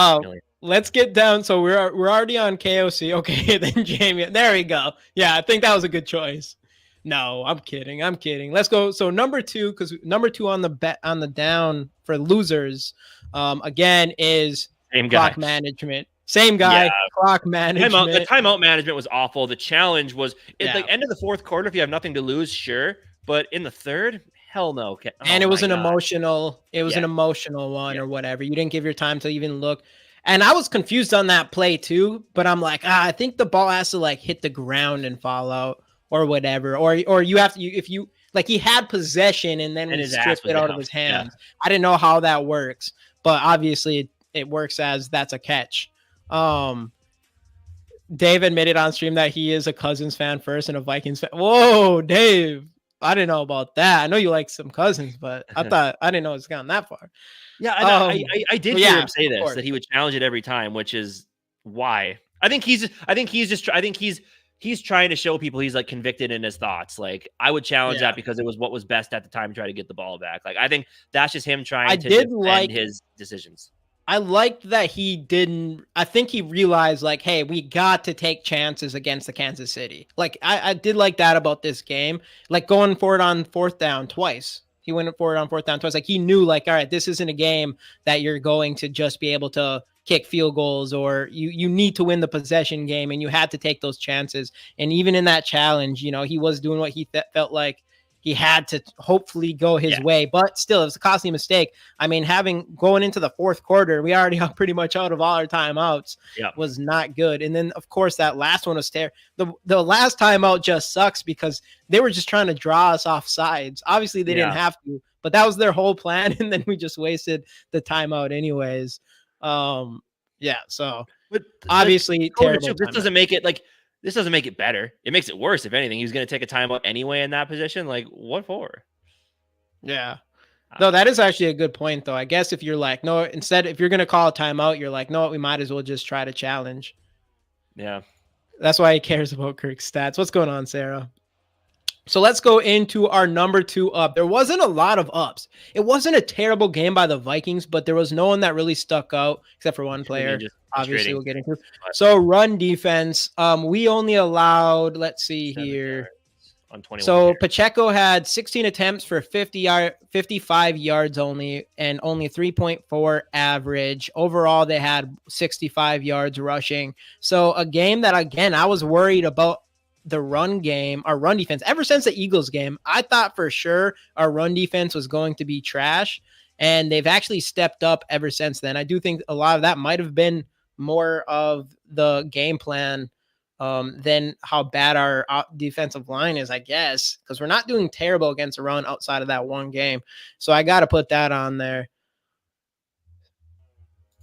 B: Let's get down. So we're already on KOC. Okay, then Jamie. There we go. Yeah, I think that was a good choice. No, I'm kidding. Let's go. So number 2, because number 2 on the down for losers, again, is clock management. Same guy, clock management.
A: The timeout management was awful. The challenge was at the end of the 4th quarter. If you have nothing to lose, sure. But in the 3rd, hell no.
B: And it was an emotional one or whatever. You didn't give your time to even look. And I was confused on that play too. But I'm like, I think the ball has to like hit the ground and fall out or whatever. Or you have to, if you like, he had possession and then we stripped it out of his hands. Yeah. I didn't know how that works, but obviously it works as that's a catch. Dave admitted on stream that he is a Cousins fan first and a Vikings fan. Whoa, Dave. I didn't know about that. I know you like some Cousins, but I didn't know it's gone that far.
A: Yeah, I did hear him say this, that he would challenge it every time, which is why. I think he's trying to show people he's like convicted in his thoughts. Like, I would challenge that because it was what was best at the time to try to get the ball back. Like, I think that's just him trying to defend his decisions.
B: I liked that he didn't. I think he realized, like, hey, we got to take chances against the Kansas City. Like, I did like that about this game. Like, going for it on fourth down twice. He went for it on fourth down twice. Like, he knew, like, all right, this isn't a game that you're going to just be able to kick field goals, or you need to win the possession game, and you had to take those chances. And even in that challenge, he was doing what he felt like he had to hopefully go his way, but still, it was a costly mistake. I mean, going into the fourth quarter, we already are pretty much out of all our timeouts. Was not good. And then, of course, that last one was terrible. The last timeout just sucks because they were just trying to draw us off sides. Obviously, they didn't have to, but that was their whole plan. And then we just wasted the timeout anyways. So but obviously, terrible.
A: This doesn't make it like. This doesn't make it better. It makes it worse. If anything, he was going to take a timeout anyway in that position. Like, what for?
B: Yeah. No, that is actually a good point, though. I guess if you're like, no, instead, if you're going to call a timeout, you're like, no, we might as well just try to challenge.
A: Yeah.
B: That's why he cares about Kirk's stats. What's going on, Sarah? So let's go into our number 2 up. There wasn't a lot of ups. It wasn't a terrible game by the Vikings, but there was no one that really stuck out except for one player. Obviously, we'll get into. So run defense. We only allowed, let's see here.
A: On 21
B: so
A: yards.
B: Pacheco had 16 attempts for 55 yards only, and only 3.4 average. Overall, they had 65 yards rushing. So a game that, again, I was worried about the run game, our run defense. Ever since the Eagles game, I thought for sure our run defense was going to be trash, and they've actually stepped up ever since then. I do think a lot of that might have been more of the game plan than how bad our defensive line is, I guess, because we're not doing terrible against the run outside of that one game. So I got to put that on there.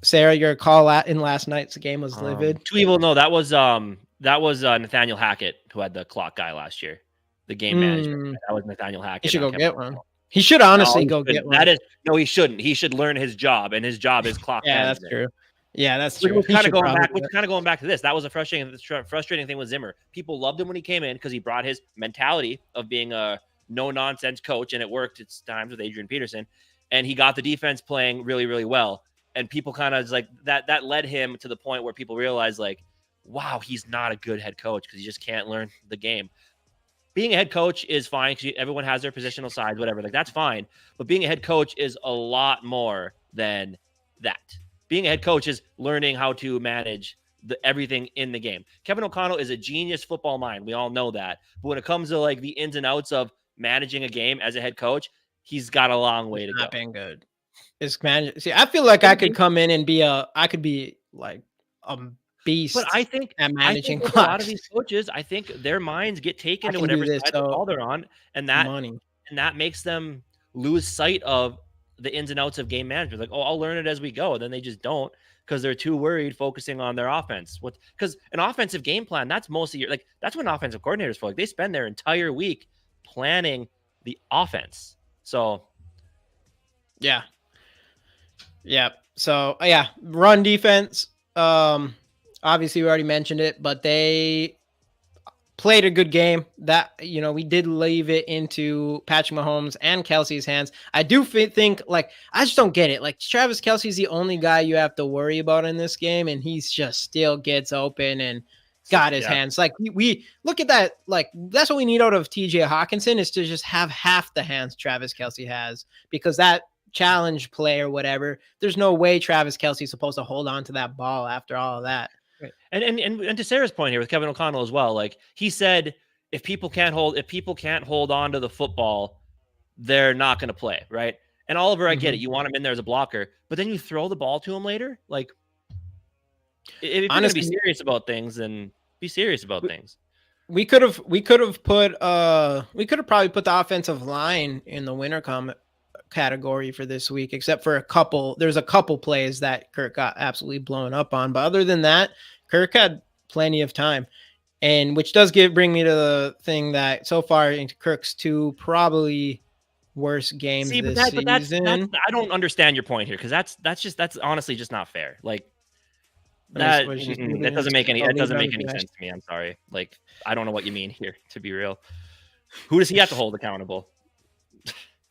B: Sarah, your call in last night's game was livid.
A: Too evil. No, that was Nathaniel Hackett, who had the clock guy last year, the game manager. That was Nathaniel Hackett.
B: He should go get one. He should honestly go get one.
A: He shouldn't. He should learn his job, and his job is clock management.
B: That's true. Yeah, that's true.
A: Which kind of going back to this. That was a frustrating thing with Zimmer. People loved him when he came in because he brought his mentality of being a no-nonsense coach, and it worked at times with Adrian Peterson, and he got the defense playing really, really well. And people kind of like that led him to the point where people realized, like, wow, he's not a good head coach because he just can't learn the game. Being a head coach is fine because everyone has their positional sides, whatever. Like, that's fine. But being a head coach is a lot more than that. Being a head coach is learning how to manage everything in the game. Kevin O'Connell is a genius football mind. We all know that. But when it comes to like the ins and outs of managing a game as a head coach, he's got a long way to go.
B: Not been good. See, I feel like I could come in and be like a beast.
A: But I think
B: at managing
A: a lot of these coaches, I think their minds get taken to whatever side of the ball they're on, and that makes them lose sight of the ins and outs of game management. Like, oh, I'll learn it as we go, and then they just don't because they're too worried focusing on their offense. Because an offensive game plan, that's mostly that's when offensive coordinators feel like they spend their entire week planning the offense. So,
B: yeah. So run defense. Obviously we already mentioned it, but they played a good game. That, we did leave it into Patrick Mahomes and Kelsey's hands. I do think, like, I just don't get it. Like, Travis Kelce's the only guy you have to worry about in this game, and he's just still gets open and got his hands. Like, we look at that. Like, that's what we need out of TJ Hockenson, is to just have half the hands Travis Kelce has, because that challenge play or whatever, there's no way Travis Kelce's supposed to hold on to that ball after all of that.
A: Right. And to Sarah's point here with Kevin O'Connell as well, like he said, if people can't hold on to the football, they're not going to play, right? And Oliver, I get it. You want him in there as a blocker, but then you throw the ball to him later. Like, if you're going to be serious about things, then be serious about things.
B: We could have probably put the offensive line in the winter category for this week, except for there's a couple plays that Kirk got absolutely blown up on, but other than that, Kirk had plenty of time, and which does bring me to the thing that so far into Kirk's 2 probably worst games this season.
A: I don't understand your point here, because that's honestly just not fair. Like, that doesn't make any sense to me. I'm sorry. Like, I don't know what you mean here, to be real. Who does he have to hold accountable?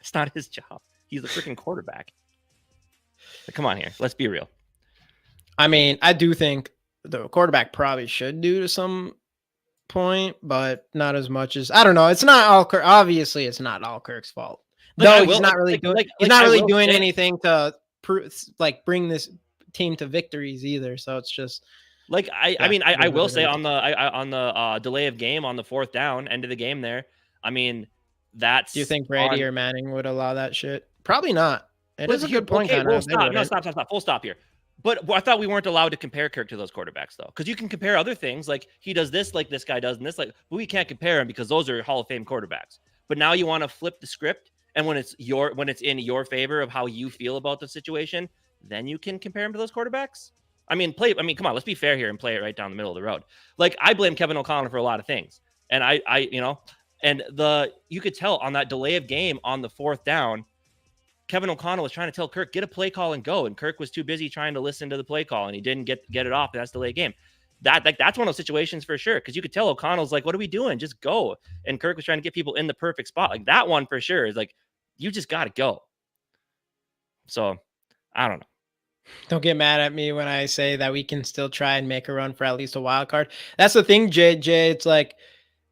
A: It's not his job. He's the freaking quarterback. Like, come on here. Let's be real.
B: I mean, I do think the quarterback probably should do to some point, but not as much as I don't know. It's not all Kirk. Obviously, it's not all Kirk's fault.
A: Like I
B: Though he's
A: will
B: not really doing. He's
A: like
B: not
A: I
B: really
A: will
B: doing
A: say,
B: anything to like bring this team to victories either. So it's just
A: like I
B: yeah.
A: mean
B: It
A: I
B: is what
A: will
B: it
A: say
B: is.
A: on the on the delay of game on the 4th down end of the game there. I mean
B: Do you
A: that's
B: think Brady
A: on.
B: or Manning would allow that shit? Probably not. It
A: But
B: is a
A: here,
B: good point,
A: okay,
B: kind
A: well,
B: of. They
A: stop. No,
B: wouldn't.
A: stop, stop, stop. Full stop here. But I thought we weren't allowed to compare Kirk to those quarterbacks, though, because you can compare other things, like he does this, like this guy does, and this, like, but we can't compare him because those are Hall of Fame quarterbacks. But now you want to flip the script, and when it's in your favor of how you feel about the situation, then you can compare him to those quarterbacks. I mean, come on, let's be fair here and play it right down the middle of the road. Like I blame Kevin O'Connell for a lot of things, and and you could tell on that delay of game on the 4th down. Kevin O'Connell was trying to tell Kirk, get a play call and go. And Kirk was too busy trying to listen to the play call and he didn't get it off. That's delayed game. That's one of those situations for sure. Cause you could tell O'Connell's like, what are we doing? Just go. And Kirk was trying to get people in the perfect spot. Like that one for sure is like, you just got to go. So I don't know.
B: Don't get mad at me when I say that we can still try and make a run for at least a wild card. That's the thing, JJ. It's like,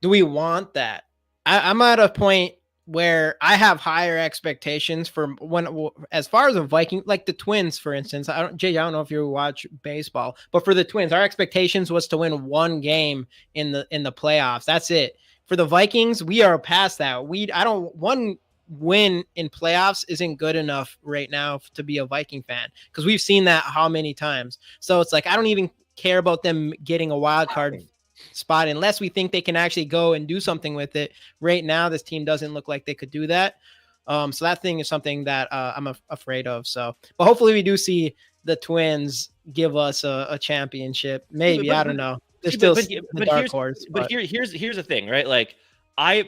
B: do we want that? I'm at a point where I have higher expectations for when, as far as a Viking, like the Twins, for instance. I don't know if you watch baseball, but for the Twins, our expectations was to win one game in the playoffs. That's it. For the Vikings, we are past that. One win in playoffs isn't good enough right now to be a Viking fan because we've seen that how many times. So it's like I don't even care about them getting a wild card spot unless we think they can actually go and do something with it. Right now, this team doesn't look like they could do that. So that thing is something that I'm afraid of. So, but hopefully we do see the Twins give us a championship. Maybe I don't know. They're still the dark horse.
A: But here's the thing, right? Like I'm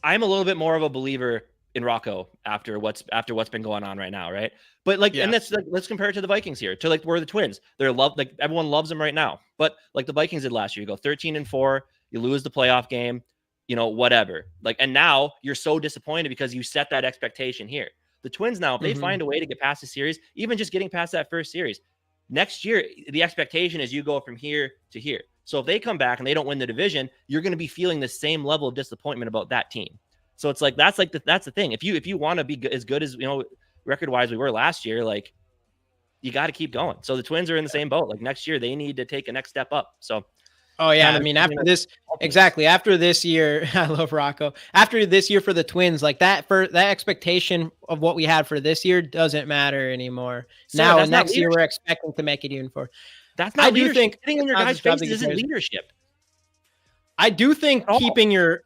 A: a little bit more of a believer in Rocco after what's been going on right now, right? But like, and that's like, let's compare it to the Vikings here. To like, we're the Twins. They're loved, like everyone loves them right now. But like the Vikings did last year, you go 13-4, you lose the playoff game, whatever. Like, and now you're so disappointed because you set that expectation here. The Twins now, if they find a way to get past the series, even just getting past that first series, next year the expectation is you go from here to here. So if they come back and they don't win the division, you're going to be feeling the same level of disappointment about that team. So it's like that's the thing. If you want to be as good as record wise we were last year, like you got to keep going. So the Twins are in the same boat. Like next year they need to take a next step up. So
B: I mean after this year, I love Rocco. After this year for the Twins, like that expectation of what we had for this year doesn't matter anymore. So now next year we're expecting to make it even for.
A: That's not leadership. Think sitting in your guys' faces isn't leadership.
B: I do think keeping your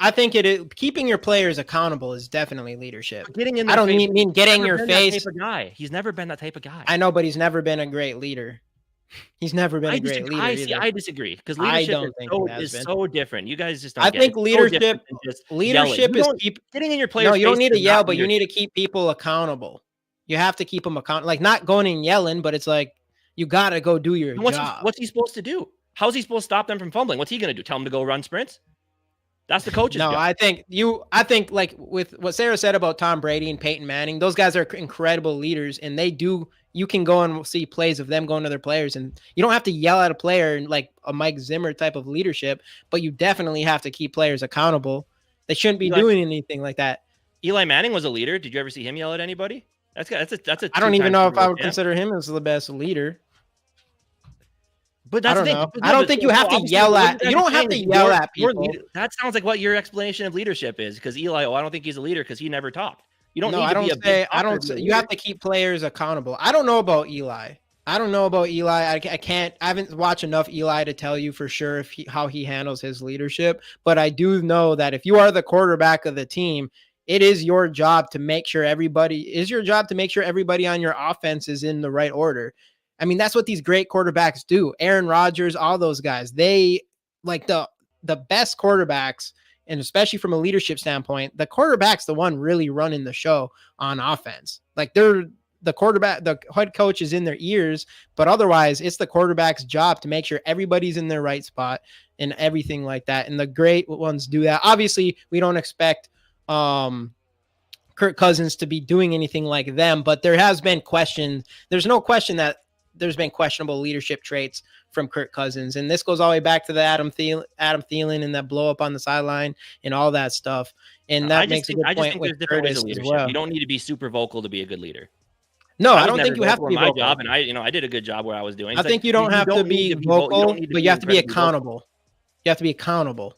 B: players accountable is definitely leadership. I don't mean getting your face.
A: Guy. He's never been that type of guy.
B: I know, but he's never been a great leader. He's never been a great leader.
A: I disagree because leadership is so different. You guys just don't.
B: I think leadership is
A: getting in your players.
B: No, you don't need to yell, but you need to keep people accountable. You have to keep them accountable, like not going and yelling, but it's like you got to go do your job.
A: What's he supposed to do? How's he supposed to stop them from fumbling? What's he going to do? Tell them to go run sprints? That's the coach's job.
B: I think like with what Sarah said about Tom Brady and Peyton Manning, those guys are incredible leaders and you can go and see plays of them going to their players and you don't have to yell at a player and like a Mike Zimmer type of leadership, but you definitely have to keep players accountable. They shouldn't be doing anything like that.
A: Eli Manning was a leader. Did you ever see him yell at anybody? That's a
B: I don't even know if I would consider him as the best leader.
A: But that's
B: I don't know. I don't think you have to yell at. You don't have to yell at people.
A: That sounds like what your explanation of leadership is. Because Eli, I don't think he's a leader because he never talked. You don't.
B: No, I don't say. I don't say. You have to keep players accountable. I don't know about Eli. I can't. I haven't watched enough Eli to tell you for sure how he handles his leadership. But I do know that if you are the quarterback of the team, it is your job to make sure everybody on your offense is in the right order. I mean, that's what these great quarterbacks do. Aaron Rodgers, all those guys, they like the best quarterbacks, and especially from a leadership standpoint, the quarterback's the one really running the show on offense. Like they're the quarterback, the head coach is in their ears, but otherwise it's the quarterback's job to make sure everybody's in their right spot and everything like that. And the great ones do that. Obviously, we don't expect Kirk Cousins to be doing anything like them, but there has been questions. There's no question that there's been questionable leadership traits from Kirk Cousins. And this goes all the way back to the Adam Thielen and that blow up on the sideline and all that stuff. And that makes a good point with Curtis as well.
A: You don't need to be super vocal to be a good leader.
B: No, I don't think you have to be
A: my
B: vocal.
A: job, and I did a good job where I was doing.
B: I think you don't have to be vocal, but you have to be accountable. You have to be accountable.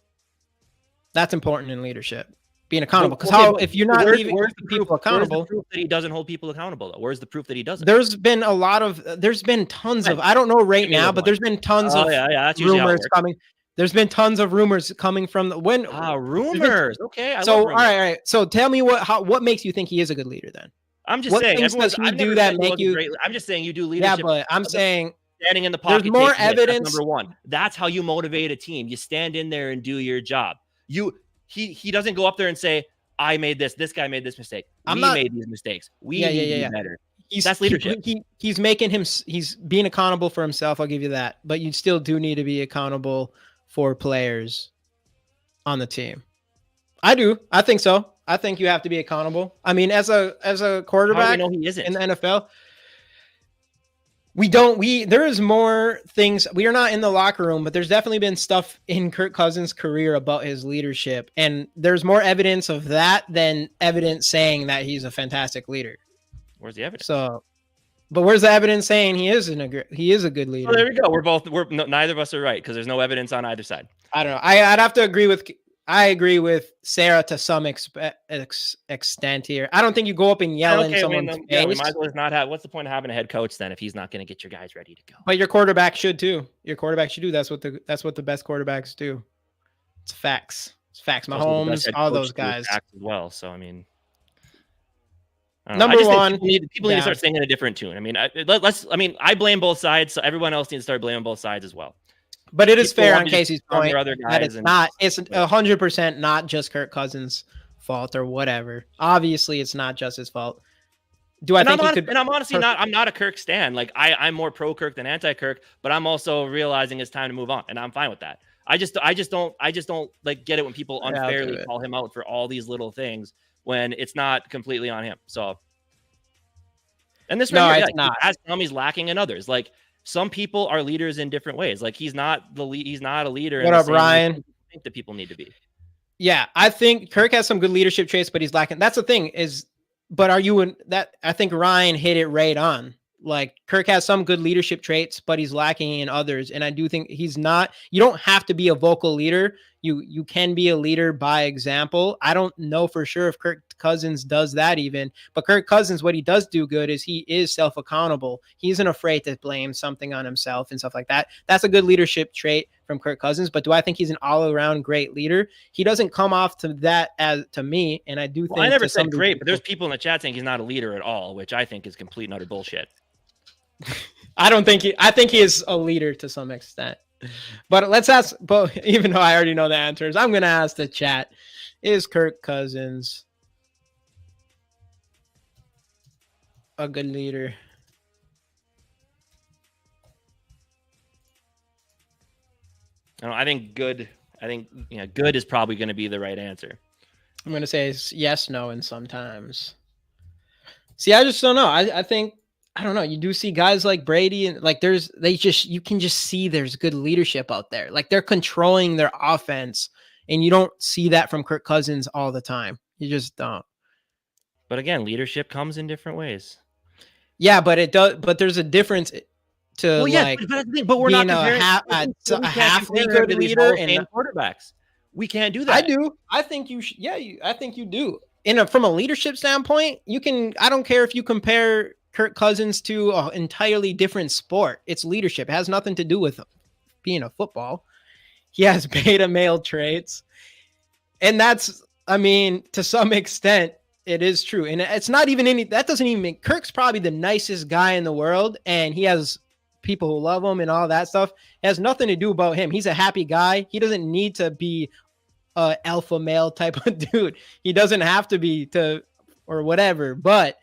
B: That's important in leadership. Being accountable, because if you're not leaving people accountable,
A: where's the proof that he doesn't hold people accountable? Though? Where's the proof that he doesn't?
B: There's been tons of, I don't know right now, but there's been tons of rumors coming. There's been tons of rumors coming from
A: rumors. Okay.
B: All right. So tell me what makes you think he is a good leader then?
A: I'm just saying.
B: I'm
A: just saying you do leadership.
B: Yeah, but I'm saying
A: standing in the pocket.
B: There's more evidence.
A: Number one, that's how you motivate a team. You stand in there and do your job. He doesn't go up there and say, I made this. This guy made this mistake. We made these mistakes. We need to be better. That's leadership.
B: He's being accountable for himself. I'll give you that. But you still do need to be accountable for players on the team. I do. I think so. I think you have to be accountable. I mean, as a quarterback
A: he isn't
B: in the NFL, there is more things. We are not in the locker room, but there's definitely been stuff in Kirk Cousins' career about his leadership. And there's more evidence of that than evidence saying that he's a fantastic leader.
A: Where's the evidence?
B: But where's the evidence saying he is a good leader?
A: Well, there we go. Neither of us are right because there's no evidence on either side.
B: I don't know. I'd have to agree with. I agree with Sarah to some extent here. I don't think you go up and yell in someone's face.
A: Yeah, we might as well not have. What's the point of having a head coach then if he's not going to get your guys ready to go?
B: But your quarterback should too. Your quarterback should do. That's what the best quarterbacks do. It's facts. It's facts. Mahomes, all those guys
A: as well. So I mean,
B: number one,
A: people need to start singing a different tune. I mean, I blame both sides, so everyone else needs to start blaming both sides as well.
B: But it is fair on Casey's point that it's 100% not just Kirk Cousins' fault or whatever. Obviously, it's not just his fault. I'm honestly not. I'm not a Kirk stan. Like I'm more pro Kirk than anti Kirk. But I'm also realizing it's time to move on, and I'm fine with that. I just don't like get it when people unfairly call him out for all these little things when it's not completely on him. So, and this it's not. As he's lacking in others, like. Some people are leaders in different ways. Like he's not a leader. What up, Ryan?
A: I think that people need to be.
B: Yeah, I think Kirk has some good leadership traits, but he's lacking. That's the thing but are you in that? I think Ryan hit it right on. Like Kirk has some good leadership traits, but he's lacking in others. And I do think he's not. You don't have to be a vocal leader. You can be a leader by example. I don't know for sure if Kirk Cousins does that even, but Kirk Cousins, what he does do good is he is self-accountable. He isn't afraid to blame something on himself and stuff like that. That's a good leadership trait from Kirk Cousins. But do I think he's an all-around great leader? He doesn't come off to that as to me, and I do think.
A: I never said great, but there's people in the chat saying he's not a leader at all, which I think is complete and utter bullshit.
B: I think he is a leader to some extent. But let's ask, even though I already know the answers, I'm going to ask the chat. Is Kirk Cousins a good leader?
A: I think good is probably going to be the right answer.
B: I'm going to say yes, no, and sometimes. See, I just don't know. I think, I don't know. You do see guys like Brady and like you can just see there's good leadership out there. Like they're controlling their offense and you don't see that from Kirk Cousins all the time. You just don't.
A: But again, leadership comes in different ways.
B: Yeah, but it does. But there's a difference to
A: but we're not comparing
B: a halfway good leader and
A: quarterbacks. We can't do that.
B: I do. I think you should. Yeah, I think you do. From a leadership standpoint, you can. I don't care if you compare Kirk Cousins to an entirely different sport. It's leadership. It has nothing to do with being a football. He has beta male traits. And that's, I mean, to some extent, it is true. And it's not even that doesn't even mean Kirk's probably the nicest guy in the world. And he has people who love him and all that stuff. It has nothing to do about him. He's a happy guy. He doesn't need to be a alpha male type of dude. He doesn't have to be or whatever. But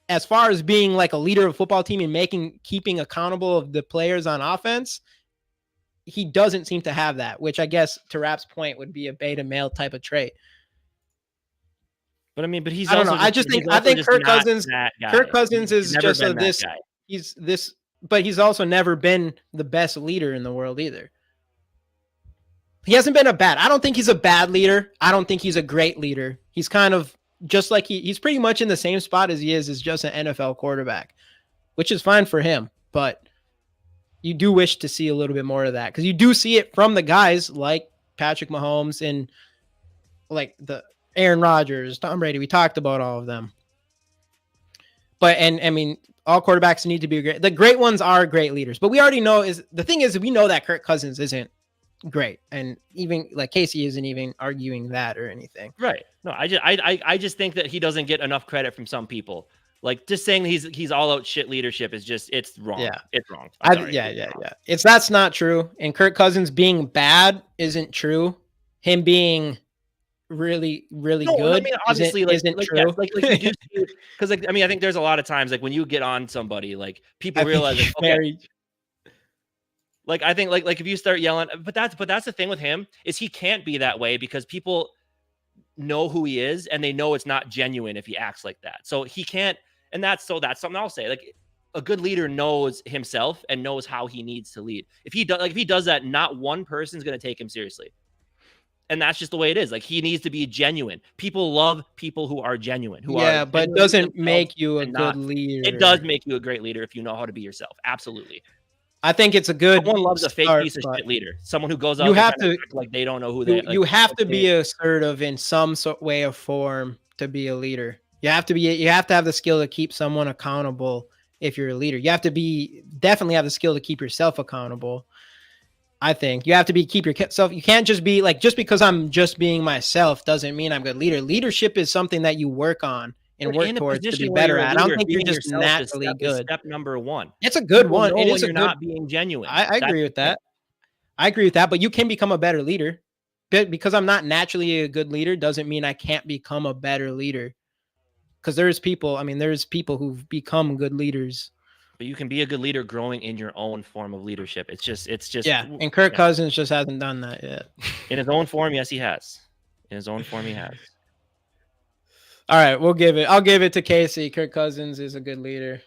B: as far as being like a leader of a football team and keeping accountable of the players on offense, he doesn't seem to have that, which I guess to Rap's point would be a beta male type of trait.
A: But I mean,
B: I don't know. I think Kirk Cousins is just this. He's this but he's also never been the best leader in the world either. He hasn't been I don't think he's a bad leader. I don't think he's a great leader. He's kind of just like he's pretty much in the same spot as he is as just an NFL quarterback, which is fine for him. But you do wish to see a little bit more of that because you do see it from the guys like Patrick Mahomes and like the Aaron Rodgers, Tom Brady. We talked about all of them. But, and I mean, all quarterbacks need to be great. The great ones are great leaders. But we already know we know that Kirk Cousins isn't great. And even like Casey isn't even arguing that or anything.
A: Right. No, I just think that he doesn't get enough credit from some people. Like just saying he's all out shit leadership is just, it's wrong.
B: Yeah.
A: It's wrong.
B: Yeah. That's not true. And Kirk Cousins being bad isn't true. Him being really good. I mean,
A: obviously,
B: isn't true.
A: Yeah, because I mean, I think there's a lot of times like when you get on somebody, like people realize that, okay, like I think like if you start yelling, but that's the thing with him is he can't be that way because people know who he is and they know it's not genuine if he acts like that. So he can't, and that's something I'll say. Like a good leader knows himself and knows how he needs to lead. If he does that, not one person's going to take him seriously. And that's just the way it is. Like he needs to be genuine. People love people who are genuine.
B: But it doesn't make you a good leader.
A: It does make you a great leader if you know how to be yourself. Absolutely.
B: I think it's a good.
A: Someone loves a fake piece of shit leader. Someone who goes out.
B: You have to
A: act like they don't know who they.
B: You have to be assertive in some way or form to be a leader. You have to have the skill to keep someone accountable. If you're a leader, you have to definitely have the skill to keep yourself accountable. I think you have to keep yourself. You can't just be like, just because I'm just being myself doesn't mean I'm a good leader. Leadership is something that you work on and work towards to be better at. I don't think you're just naturally good.
A: Step number one.
B: It's a good one. It is
A: you're not being genuine.
B: I agree with that. I agree with that, but you can become a better leader. Because I'm not naturally a good leader doesn't mean I can't become a better leader. Because there's people who've become good leaders.
A: But you can be a good leader growing in your own form of leadership. It's just
B: yeah. And Kirk Cousins just hasn't done that yet.
A: In his own form, yes, he has. In his own form, he has.
B: All right, I'll give it to Casey. Kirk Cousins is a good leader.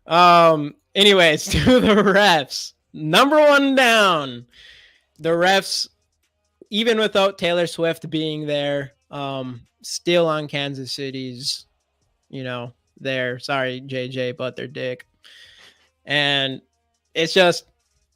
B: Anyways, to the refs. Number one down. The refs, even without Taylor Swift being there, still on Kansas City's, there. Sorry, JJ, but they're dick. And it's just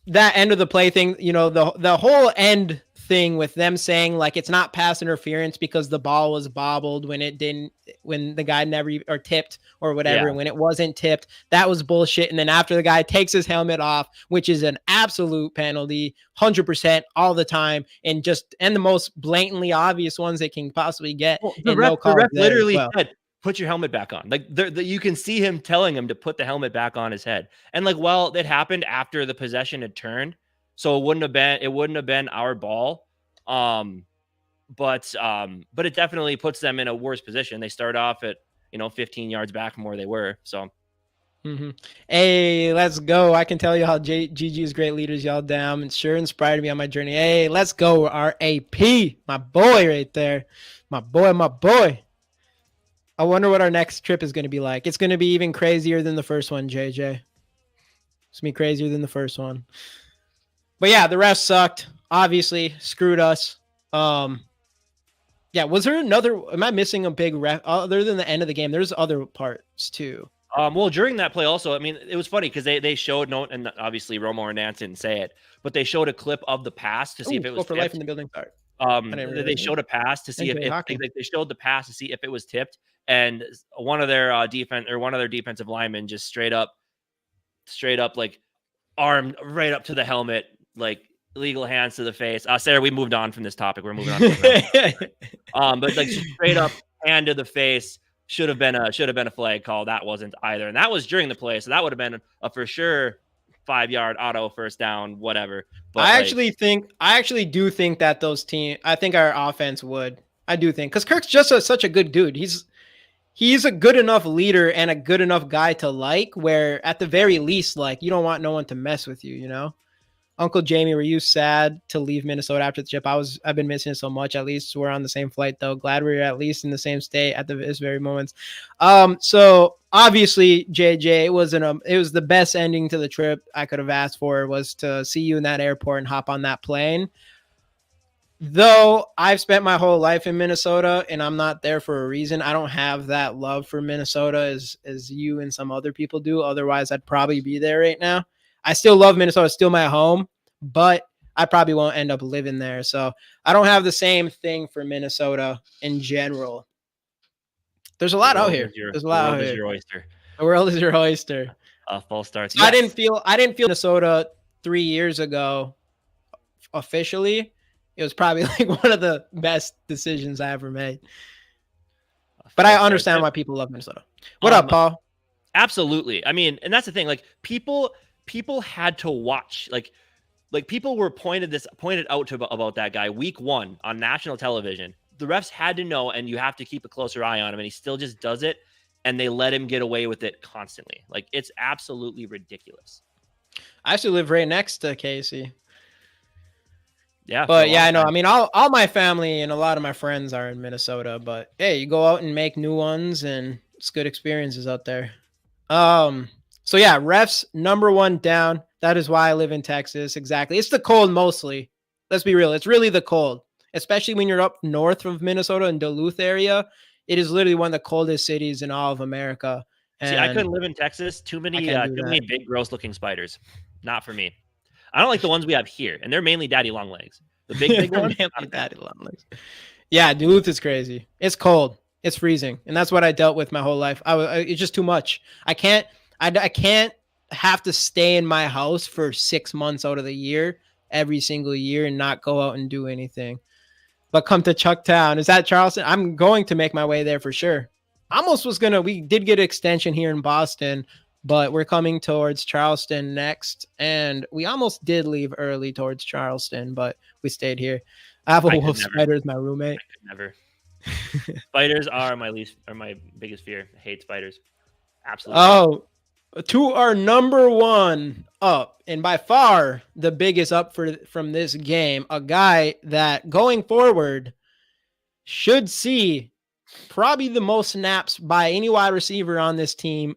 B: that end of the play thing, the whole end thing with them saying like it's not pass interference because the ball was bobbled when the guy never or tipped or whatever. When it wasn't tipped, that was bullshit. And then after the guy takes his helmet off, which is an absolute penalty, 100% all the time, and the most blatantly obvious ones they can possibly get.
A: Well, the ref literally said, put your helmet back on. Like you can see him telling him to put the helmet back on his head. And like, well, it happened after the possession had turned. So it wouldn't have been our ball. But it definitely puts them in a worse position. They start off at, 15 yards back from where they were. So.
B: Mm-hmm. Hey, let's go. I can tell you how GG's great leaders, y'all damn. And sure inspired me on my journey. Hey, let's go. RAP, my boy right there. My boy. I wonder what our next trip is going to be like. It's going to be even crazier than the first one, JJ. It's going to be crazier than the first one. But yeah, the refs sucked. Obviously, screwed us. Was there am I missing a big ref other than the end of the game? There's other parts too.
A: Well, during that play also, I mean, it was funny because they showed and obviously Romo or Nance didn't say it, but they showed a clip of the pass to see if it was
B: for life in the building. Sorry.
A: They showed a pass to see if they showed the pass to see if it was tipped, and one of their defensive linemen just straight up like armed right up to the helmet, like illegal hands to the face. Sarah, we moved on from this topic. We're moving on. But like straight up hand to the face should have been a flag call. That wasn't either, and that was during the play, so that would have been a for sure 5-yard auto first down, whatever. But I actually do think that I think our offense would. I do think because Kirk's just such a good dude. He's a good enough leader and a good enough guy to like. Where at the very least, like you don't want no one to mess with you. Uncle Jamie, were you sad to leave Minnesota after the trip? I've been missing it so much. At least we're on the same flight though. Glad we're at least in the same state at this very moment. So
B: obviously, JJ, it was the best ending to the trip I could have asked for, was to see you in that airport and hop on that plane. Though I've spent my whole life in Minnesota and I'm not there for a reason, I don't have that love for Minnesota as you and some other people do. Otherwise, I'd probably be there right now. I still love Minnesota, it's still my home, but I probably won't end up living there. So I don't have the same thing for Minnesota in general. There's a lot out here. There's a lot out here.
A: The world is your oyster.
B: The world is your oyster.
A: False starts.
B: So yes. I didn't feel Minnesota 3 years ago officially. It was probably like one of the best decisions I ever made. But I understand why people love Minnesota. What up, Paul?
A: Absolutely. I mean, and that's the thing. Like people had to watch. Like people were pointed out to about that guy week 1 on national television. The refs had to know, and you have to keep a closer eye on him, and he still just does it, and they let him get away with it constantly. Like, it's absolutely ridiculous.
B: I actually live right next to Casey.
A: Yeah.
B: But yeah, I know. I mean, all my family and a lot of my friends are in Minnesota, but hey, you go out and make new ones, and it's good experiences out there. So yeah, refs number 1 down. That is why I live in Texas. Exactly. It's the cold mostly. Let's be real. It's really the cold, especially when you're up north of Minnesota in Duluth area. It is literally one of the coldest cities in all of America. And
A: see, I couldn't live in Texas. Too many big, gross-looking spiders. Not for me. I don't like the ones we have here, and they're mainly daddy long legs. The big ones,
B: daddy long legs. Yeah, Duluth is crazy. It's cold. It's freezing, and that's what I dealt with my whole life. It's just too much. I can't have to stay in my house for 6 months out of the year, every single year, and not go out and do anything. But come to Chucktown. Is that Charleston? I'm going to make my way there for sure. We did get an extension here in Boston, but we're coming towards Charleston next. And we almost did leave early towards Charleston, but we stayed here. I have a wolf spider as my roommate.
A: I could never. Spiders are my biggest fear. I hate spiders. Absolutely.
B: Oh, to our number 1 up, and by far the biggest up from this game, a guy that going forward should see probably the most snaps by any wide receiver on this team,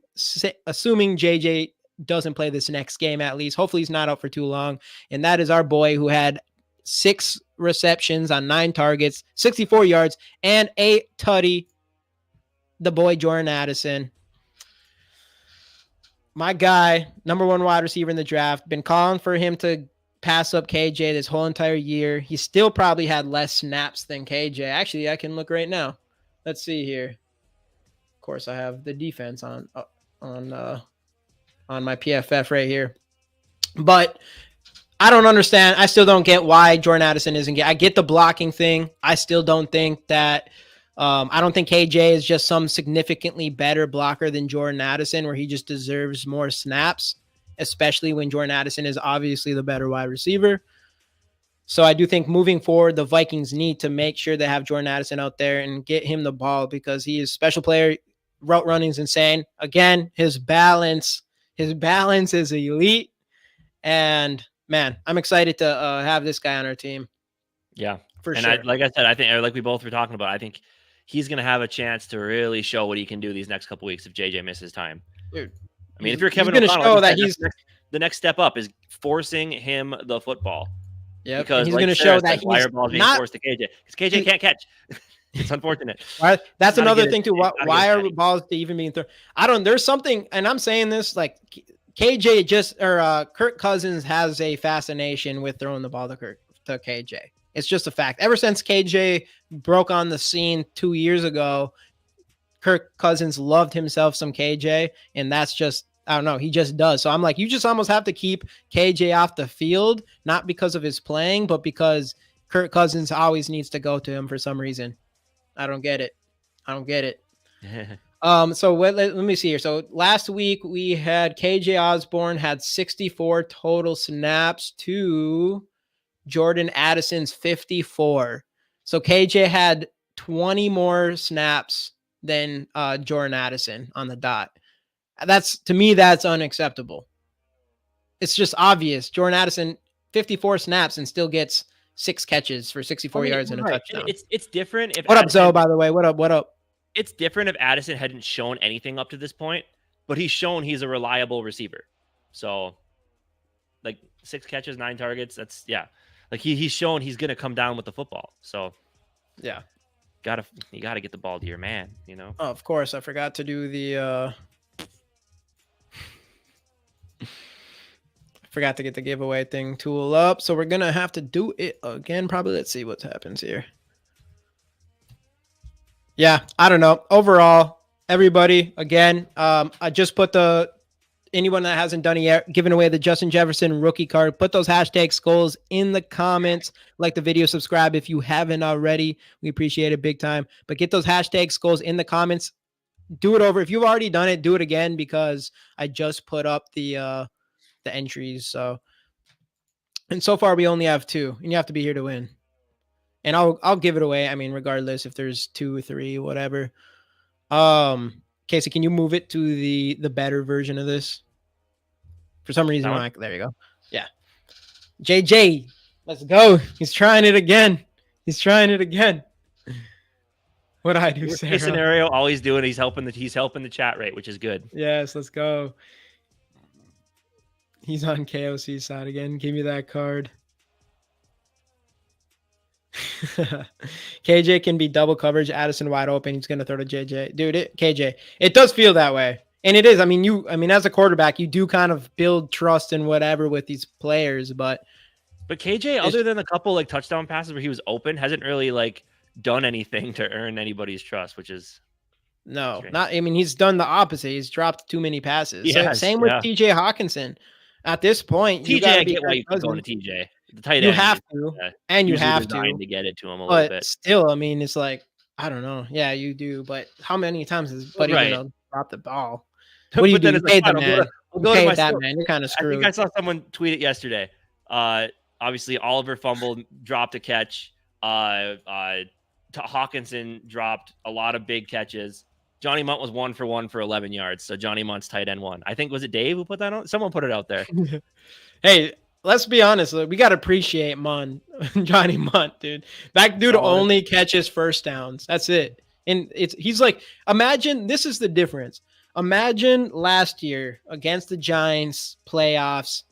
B: assuming JJ doesn't play this next game at least. Hopefully he's not out for too long. And that is our boy who had 6 receptions on 9 targets, 64 yards, and a tutty, the boy Jordan Addison. My guy, number 1 wide receiver in the draft, been calling for him to pass up KJ this whole entire year. He still probably had less snaps than KJ. Actually, I can look right now. Let's see here. Of course, I have the defense on my PFF right here. But I don't understand. I still don't get why Jordan Addison isn't I get the blocking thing. I still don't think that I don't think KJ is just some significantly better blocker than Jordan Addison, where he just deserves more snaps, especially when Jordan Addison is obviously the better wide receiver. So I do think moving forward, the Vikings need to make sure they have Jordan Addison out there and get him the ball, because he is a special player. Route running is insane. Again, his balance is elite. And man, I'm excited to have this guy on our team.
A: Yeah,
B: for sure.
A: Like I said, I think, like we both were talking about, I think he's going to have a chance to really show what he can do these next couple weeks if JJ misses time.
B: Dude,
A: I mean, if you're Kevin O'Connell, the next step up is forcing him the football.
B: Yeah,
A: because
B: he's going to show that he's
A: balls being forced to KJ, because KJ can't catch. It's unfortunate.
B: That's another thing too. Why are balls even being thrown? There's something, and I'm saying this like KJ Kirk Cousins has a fascination with throwing the ball to KJ. It's just a fact. Ever since KJ broke on the scene 2 years ago, Kirk Cousins loved himself some KJ, and that's just, I don't know, he just does. So I'm like, you just almost have to keep KJ off the field, not because of his playing, but because Kirk Cousins always needs to go to him for some reason. I don't get it. So let me see here. So last week we had KJ Osborne had 64 total snaps to Jordan Addison's 54. So KJ had 20 more snaps than Jordan Addison on the dot. To me, that's unacceptable. It's just obvious. Jordan Addison, 54 snaps and still gets 6 catches for 64 yards and a touchdown.
A: It's different.
B: What up, Zoe, by the way? What up?
A: it's different if Addison hadn't shown anything up to this point, but he's shown he's a reliable receiver. So, like 6 catches, 9 targets. That's like he's shown he's gonna come down with the football. So
B: Yeah.
A: you gotta get the ball to your man,
B: Oh, of course, I forgot to do the forgot to get the giveaway thing tool up, so we're gonna have to do it again probably. Let's see what happens here. Yeah, I don't know. Overall, everybody, again, I just put anyone that hasn't done it yet, giving away the Justin Jefferson rookie card. Put those hashtag skulls in the comments. Like the video, subscribe if you haven't already. We appreciate it big time. But get those hashtag skulls in the comments. Do it over. If you've already done it, do it again, because I just put up the entries. And so far we only have 2, and you have to be here to win. And I'll give it away. I mean, regardless if there's 2 or 3, whatever. Casey, can you move it to the better version of this? For some reason, there you go. Yeah. JJ, let's go. He's trying it again. What do I do, Sarah?
A: Scenario, all he's doing, he's helping the chat rate, which is good.
B: Yes, let's go. He's on KOC side again. Give me that card. KJ can be double coverage. Addison wide open. He's going to throw to JJ. Dude, KJ. It does feel that way. And it is. I mean, as a quarterback, you do kind of build trust and whatever with these players, but
A: KJ, other than a couple like touchdown passes where he was open, hasn't really like done anything to earn anybody's trust, which is strange.
B: He's done the opposite. He's dropped too many passes.
A: Yes,
B: same with TJ Hockenson. At this point,
A: TJ, I get why you keep going to TJ. The tight end,
B: you have to, and you have to
A: get it to him a little bit.
B: Still, I mean, it's like, I don't know. Yeah, you do, but how many times has Buddy dropped the ball? What do you do? You paid the man. You paid that man. You're kind of screwed.
A: I think I saw someone tweet it yesterday. Obviously, Oliver fumbled, dropped a catch. Hockenson dropped a lot of big catches. Johnny Munt was 1 for 1 for 11 yards. So Johnny Munt's tight end 1. I think, was it Dave who put that on? Someone put it out there.
B: Hey, let's be honest. We got to appreciate Johnny Munt, dude. That dude only catches first downs. That's it. And he's like, imagine, this is the difference. Imagine last year against the Giants playoffs,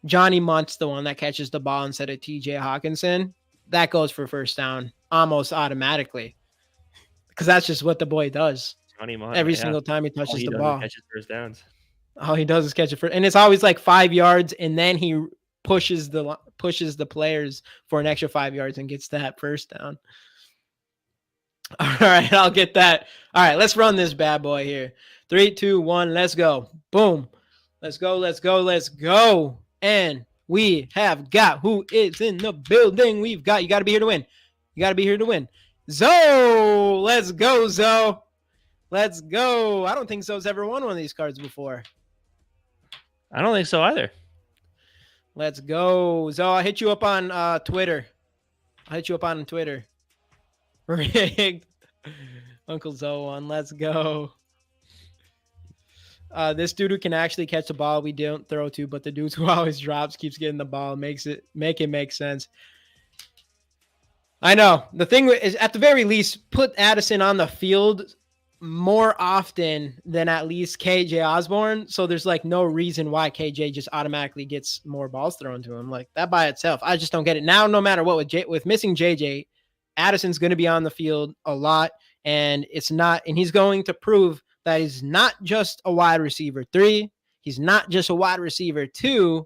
B: Johnny Munt's the one that catches the ball instead of TJ Hockenson. That goes for first down almost automatically, because that's just what the boy does.
A: Johnny Munt,
B: every single time he touches the ball.
A: Catches first downs.
B: All he does is catch it first, and it's always like 5 yards, and then he pushes the players for an extra 5 yards and gets that first down. All right, I'll get that. All right, let's run this bad boy here. 3, 2, 1, let's go. Boom. Let's go. And we have got who is in the building. You got to be here to win. Zoe, let's go, Zoe. Let's go. I don't think Zoe's ever won one of these cards before.
A: I don't think so either.
B: Let's go. Zoe, I'll hit you up on Twitter. Rigged. Uncle Zoe one. Let's go. This dude who can actually catch the ball we don't throw to, but the dude who always drops keeps getting the ball. Make it make sense. I know. The thing is, at the very least, put Addison on the field more often than at least KJ Osborne. So there's like no reason why KJ just automatically gets more balls thrown to him. Like that by itself, I just don't get it. Now, no matter what, with missing JJ, Addison's going to be on the field a lot, and he's going to prove that he's not just a wide receiver 3. He's not just a wide receiver 2,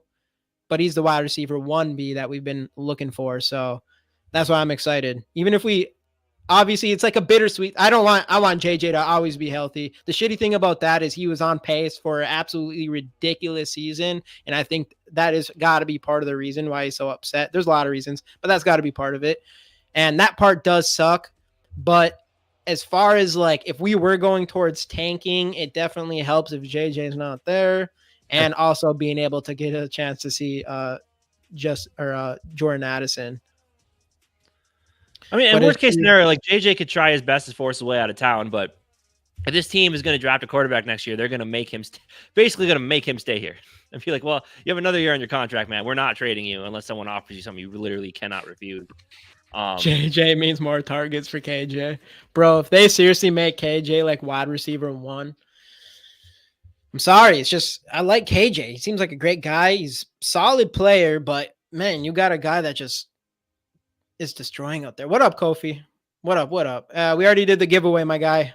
B: but he's the wide receiver 1B that we've been looking for. So that's why I'm excited. Even if obviously it's like a bittersweet. I want JJ to always be healthy. The shitty thing about that is he was on pace for an absolutely ridiculous season. And I think that is got to be part of the reason why he's so upset. There's a lot of reasons, but that's got to be part of it. And that part does suck. But as far as like, if we were going towards tanking, it definitely helps if JJ is not there, and also being able to get a chance to see Jordan Addison.
A: I mean, in worst case scenario, like JJ could try his best to force his way out of town, but if this team is going to draft a quarterback next year, they're going to make him basically going to make him stay here and be like, well, you have another year on your contract, man. We're not trading you unless someone offers you something you literally cannot refuse.
B: JJ means more targets for KJ. Bro, if they seriously make KJ like wide receiver 1, I'm sorry. It's just, I like KJ. He seems like a great guy. He's a solid player, but man, you got a guy that just is destroying out there. What up, Kofi? What up? What up? We already did the giveaway, my guy.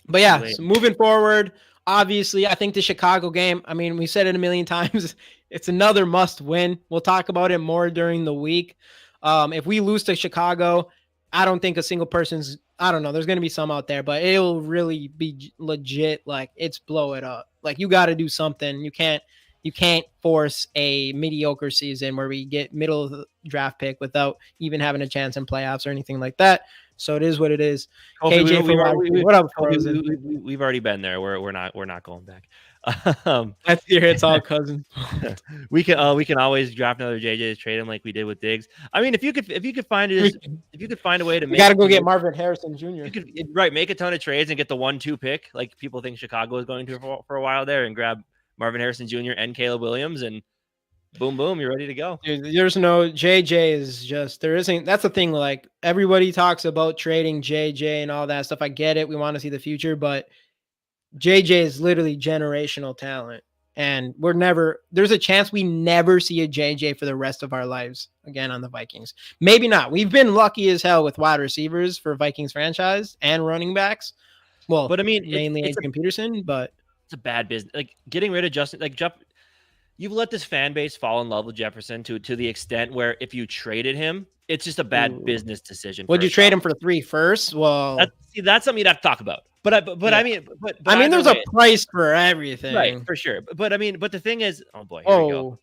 B: But yeah, so moving forward, obviously, I think the Chicago game, I mean, we said it a million times. It's another must win. We'll talk about it more during the week. If we lose to Chicago, I don't think a single person's, I don't know, there's going to be some out there, but it'll really be legit. Like, it's blow it up. Like, you got to do something. You can't force a mediocre season where we get middle of the draft pick without even having a chance in playoffs or anything like that. So it is what it is. KJ, what up, Frozen?
A: We've already been there. We're not going back.
B: That's your hits all Cousins.
A: we can always draft another JJ to trade him like we did with Diggs. I mean, if you could find a way to
B: make, gotta go get Marvin Harrison Jr.
A: You could make a ton of trades and get the 1-2 pick like people think Chicago is going to for a while there, and grab Marvin Harrison Jr. and Caleb Williams, and boom, boom, you're ready to go.
B: Dude, there's no JJ is just, there isn't. That's the thing. Like, everybody talks about trading JJ and all that stuff. I get it. We want to see the future, but JJ is literally generational talent, and there's a chance we never see a JJ for the rest of our lives again on the Vikings. Maybe not. We've been lucky as hell with wide receivers for Vikings franchise and running backs. Well,
A: but I mean,
B: mainly Adrian Peterson, but
A: it's a bad business. Like, getting rid of Justin, like you've let this fan base fall in love with Jefferson to the extent where if you traded him, it's just a bad business decision.
B: Would you trade him for 3 firsts? Well,
A: that's something you'd have to talk about. But yeah. I mean,
B: there's a price for everything,
A: right? For sure. But the thing is, oh boy, here we go.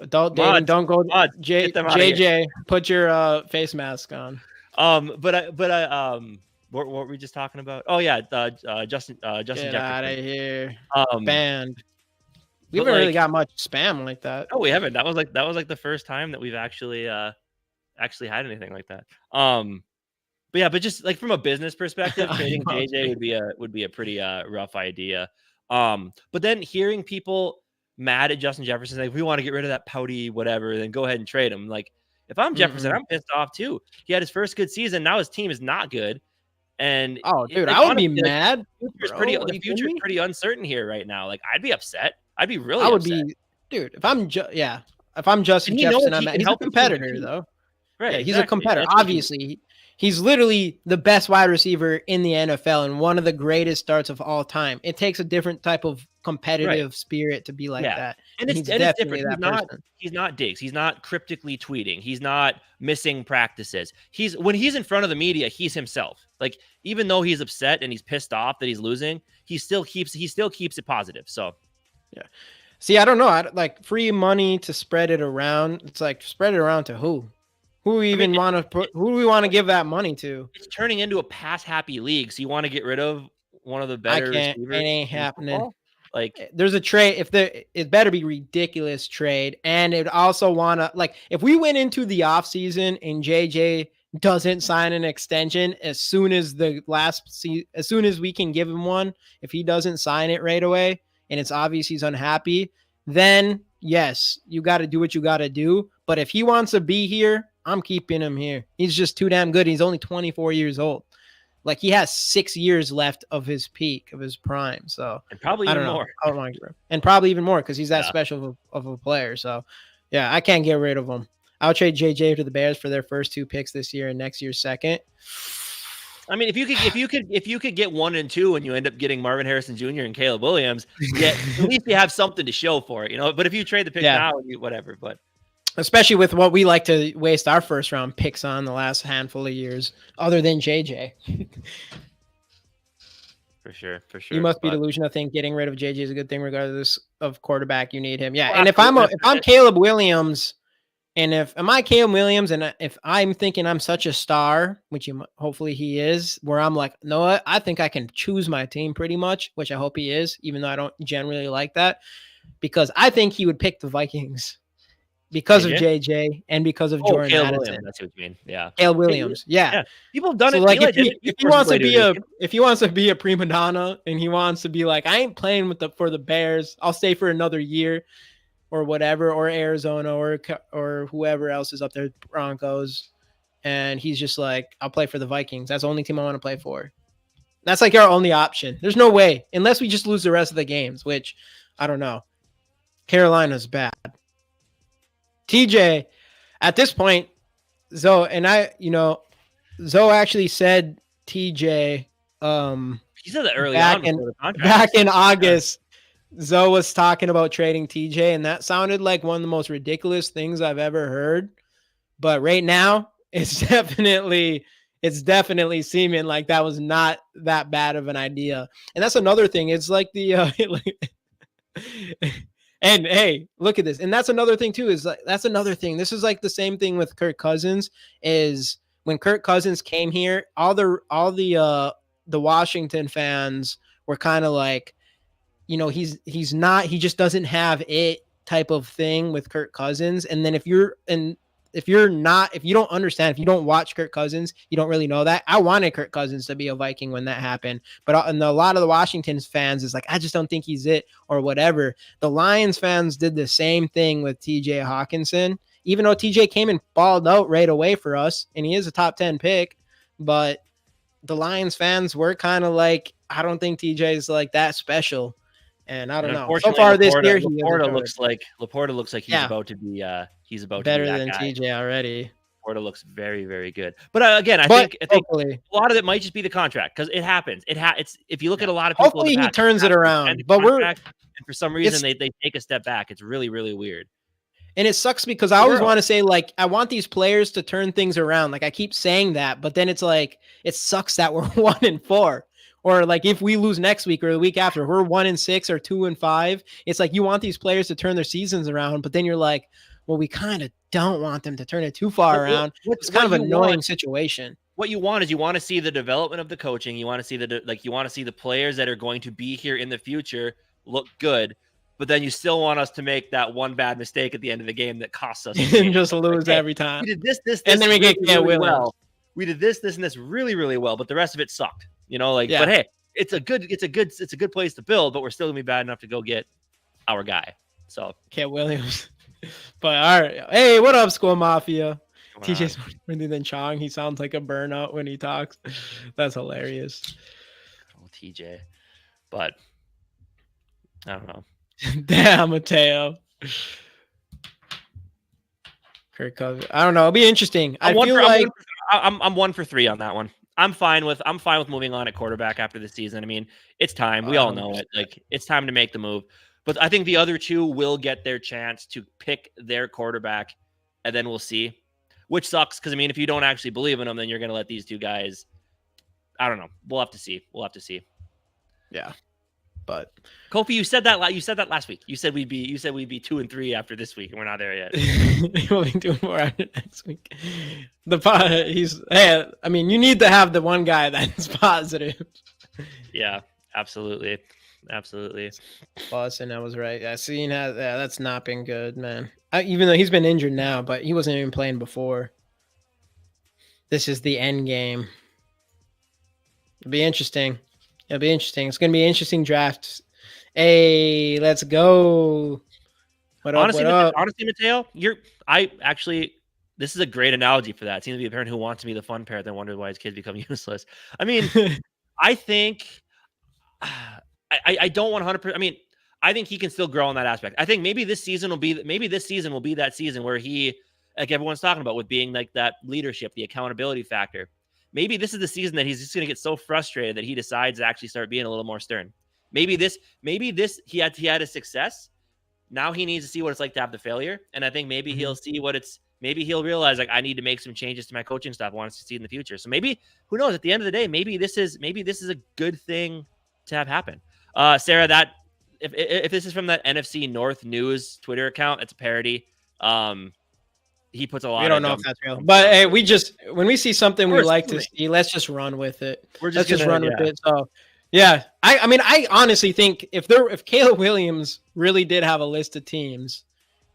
B: Don't go, JJ. Put your face mask on.
A: What were we just talking about? Oh yeah, Justin
B: Get
A: Jefferson.
B: Out of here. Banned. We haven't really got much spam like that.
A: Oh, we haven't. That was like the first time that we've actually had anything like that. But yeah, but just like from a business perspective, trading JJ would be a pretty rough idea. But then hearing people mad at Justin Jefferson, like, if we want to get rid of that pouty whatever, then go ahead and trade him. Like, if I'm Jefferson, I'm pissed off too. He had his first good season. Now his team is not good. And
B: dude, I would be mad.
A: The future's pretty uncertain here right now. Like, I'd be upset. I'd be really upset.
B: Dude, if I'm Justin Jefferson, he's a competitor though.
A: Right.
B: Yeah, he's a competitor. Obviously, he's literally the best wide receiver in the NFL and one of the greatest starts of all time. It takes a different type of competitive spirit to be like that.
A: And it's different. He's not Diggs. He's not cryptically tweeting. He's not missing practices. When he's in front of the media, he's himself. Like, even though he's upset and he's pissed off that he's losing, he still keeps it positive. So,
B: yeah. See, I don't know. I like free money to spread it around. It's like, spread it around to who? Who do we want to give that money to?
A: It's turning into a pass happy league. So you want to get rid of one of the better receivers?
B: It ain't happening.
A: Like,
B: there's a trade. It better be ridiculous trade. And it also like, if we went into the offseason and JJ doesn't sign an extension as soon as as soon as we can give him one, if he doesn't sign it right away and it's obvious he's unhappy, then yes, you got to do what you got to do. But if he wants to be here, I'm keeping him here. He's just too damn good. He's only 24 years old. Like, he has 6 years left of his peak, of his prime. So,
A: and probably even more.
B: And probably even more because he's that special of a player. So, yeah, I can't get rid of him. I'll trade JJ to the Bears for their first 2 picks this year and next year's second.
A: I mean, if you could get 1 and 2 and you end up getting Marvin Harrison Jr. and Caleb Williams, at least you have something to show for it, you know. But if you trade the pick now, whatever. But
B: especially with what we like to waste our first round picks on the last handful of years, other than JJ.
A: For sure.
B: You must be delusional. I think getting rid of JJ is a good thing, regardless of quarterback. You need him, yeah. And if I'm Caleb Williams. And if I'm thinking I'm such a star, which hopefully he is, where I'm like, no, I think I can choose my team pretty much, which I hope he is, even though I don't generally like that, because I think he would pick the Vikings because of JJ and because of Jordan Addison.
A: That's what you mean. Yeah.
B: Caleb Williams. Yeah.
A: People have done it.
B: Like, if he wants to be a prima donna and he wants to be like, I ain't playing for the Bears, I'll stay for another year. or whatever, or Arizona, or whoever else is up there, Broncos, and he's just like, I'll play for the Vikings. That's the only team I want to play for. That's like our only option. There's no way, unless we just lose the rest of the games, which I don't know. Carolina's bad. TJ, at this point, Zoe actually said TJ.
A: He said that early
B: back
A: on.
B: Back in August, Zoe was talking about trading TJ, and that sounded like one of the most ridiculous things I've ever heard. But right now, it's definitely seeming like that was not that bad of an idea. And that's another thing. It's like the and hey, look at this. And that's another thing too. That's another thing. This is like the same thing with Kirk Cousins. Is when Kirk Cousins came here, all the Washington fans were kind of like, he just doesn't have it type of thing with Kirk Cousins. And then if you don't understand, if you don't watch Kirk Cousins, you don't really know that. I wanted Kirk Cousins to be a Viking when that happened, but a lot of the Washington fans is like, I just don't think he's it or whatever. The Lions fans did the same thing with TJ Hockenson, even though TJ came and balled out right away for us, and he is a top 10 pick, but the Lions fans were kind of like, I don't think TJ is like that special. And I don't know. So far this year,
A: Laporta looks like he's about to be
B: better
A: to be
B: than
A: guy.
B: TJ already.
A: Laporta looks very, very good. But again, I think a lot of it might just be the contract, because it happens. It's if you look at a lot of people,
B: hopefully he turns it around. But
A: and for some reason they take a step back. It's really, really weird.
B: And it sucks because I always want to say, like, I want these players to turn things around. Like, I keep saying that, but then it's like, it sucks that we're 1-4. Or like if we lose next week or the week after, we're 1-6 or 2-5. It's like you want these players to turn their seasons around, but then you're like, well, we kind of don't want them to turn it too far around. It's kind of an annoying situation.
A: What you want is you want to see the development of the coaching. You want to see the players that are going to be here in the future look good. But then you still want us to make that one bad mistake at the end of the game that costs us.
B: And just lose every time.
A: We did this,
B: and then we get really
A: well. We did this, and this really, really well, but the rest of it sucked. But hey, it's a good place to build, but we're still gonna be bad enough to go get our guy. So
B: Cat Williams. But all right. Hey, what up, School Mafia? TJ's more than Chong. He sounds like a burnout when he talks. That's hilarious.
A: Oh, TJ. But I don't know.
B: Damn, Mateo. Kirk Cousins. I don't know. It'll be interesting. I'm
A: 1 for 3 on that one. I'm fine with moving on at quarterback after the season. I mean, it's time. We all know it. Like, it's time to make the move. But I think the other two will get their chance to pick their quarterback, and then we'll see. Which sucks, because I mean, if you don't actually believe in them, then you're going to let these two guys. I don't know. We'll have to see.
B: Yeah. But
A: Kofi, you said that last week. You said we'd be 2-3 after this week, and we're not there yet.
B: We'll be doing more after next week. I mean, you need to have the one guy that's positive.
A: Yeah, absolutely.
B: Boston, I was right. Yeah, that's not been good, man. Even though he's been injured now, but he wasn't even playing before. This is the end game. It'll be interesting. It's going to be an interesting draft. Hey, let's go.
A: Honestly, Mateo, this is a great analogy for that. It seems to be a parent who wants to be the fun parent that wonders why his kids become useless. I mean, I think I don't want 100%. I mean, I think he can still grow in that aspect. I think maybe this season will be that season where he, like everyone's talking about, with being like that leadership, the accountability factor. Maybe this is the season that he's just going to get so frustrated that he decides to actually start being a little more stern. Maybe he had a success. Now he needs to see what it's like to have the failure. And I think maybe he'll see maybe he'll realize, like, I need to make some changes to my coaching staff. I want to succeed in the future. So maybe, who knows, at the end of the day, maybe this is a good thing to have happen. Sarah, that if this is from that NFC North News Twitter account, it's a parody. He puts a lot.
B: We don't know if that's real, but hey, when we see something we like to see, let's just run with it. Let's just run with it. So, yeah, I mean, I honestly think if Caleb Williams really did have a list of teams,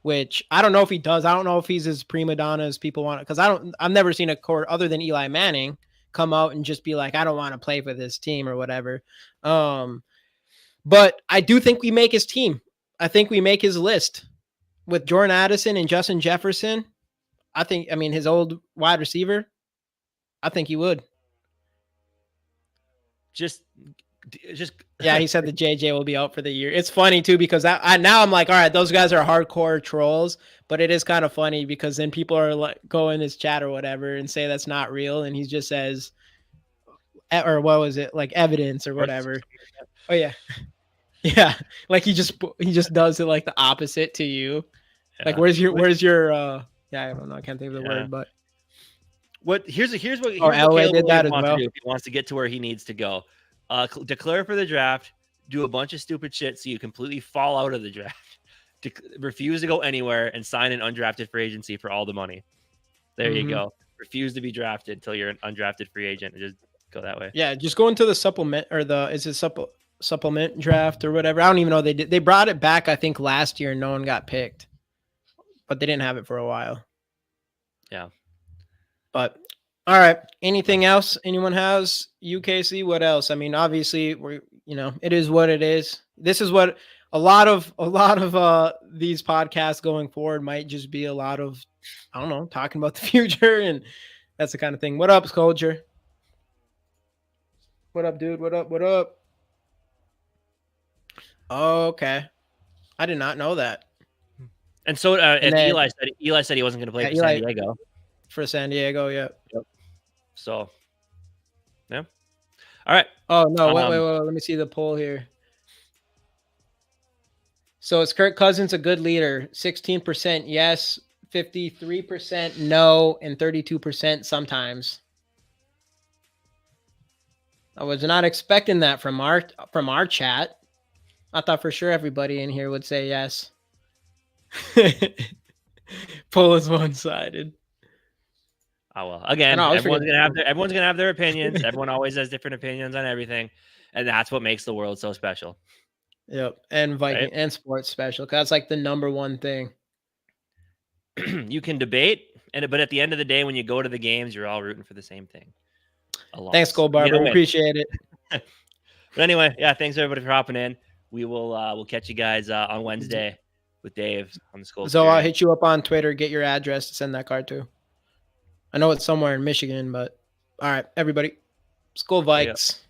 B: which I don't know if he does. I don't know if he's as prima donna as people want, because I've never seen a court other than Eli Manning come out and just be like, I don't want to play for this team or whatever. But I do think we make his team. I think we make his list. with Jordan Addison and Justin Jefferson, I mean, his old wide receiver, I think he would.
A: Just
B: Yeah, he said the JJ will be out for the year. It's funny too because I now I'm like, all right, those guys are hardcore trolls, but it is kind of funny because then people are like go in his chat or whatever and say that's not real, and he just says, or what was it, like evidence or whatever. Oh yeah, yeah, like he just does it like the opposite to you. Yeah. Like where's your yeah, I don't know, I can't think of the word, but
A: here's what
B: Elway did that as well.
A: If he wants to get to where he needs to go. Declare for the draft, do a bunch of stupid shit so you completely fall out of the draft, refuse to go anywhere, and sign an undrafted free agency for all the money. There you go. Refuse to be drafted until you're an undrafted free agent and just go that way.
B: Yeah, just go into the supplement or supplement draft or whatever. I don't even know they brought it back, I think, last year and no one got picked, but they didn't have it for a while.
A: Yeah.
B: But all right. Anything else anyone has? UKC, what else? I mean, obviously it is what it is. This is what a lot of these podcasts going forward might just be a lot of, I don't know, talking about the future, and that's the kind of thing. What up, Sculpture? What up, dude? What up? Oh, okay. I did not know that.
A: And so and Eli said he wasn't going to play for San Diego.
B: For San Diego, yeah.
A: Yep. So, yeah. All right.
B: Oh, no, wait. Let me see the poll here. So is Kirk Cousins a good leader? 16% yes, 53% no, and 32% sometimes. I was not expecting that from our chat. I thought for sure everybody in here would say yes. Poll is one-sided.
A: Oh well. Again, everyone's gonna have their opinions. Everyone always has different opinions on everything, and that's what makes the world so special.
B: Yep, and Viking and sports special. Cause that's like the number one thing.
A: You can debate, but at the end of the day, when you go to the games, you're all rooting for the same thing.
B: Thanks, Gold Barber. We appreciate it.
A: But anyway, yeah, thanks everybody for hopping in. We will we'll catch you guys on Wednesday with Dave on the school.
B: So I'll hit you up on Twitter, get your address to send that card to. I know it's somewhere in Michigan, but all right, everybody. School Vikes.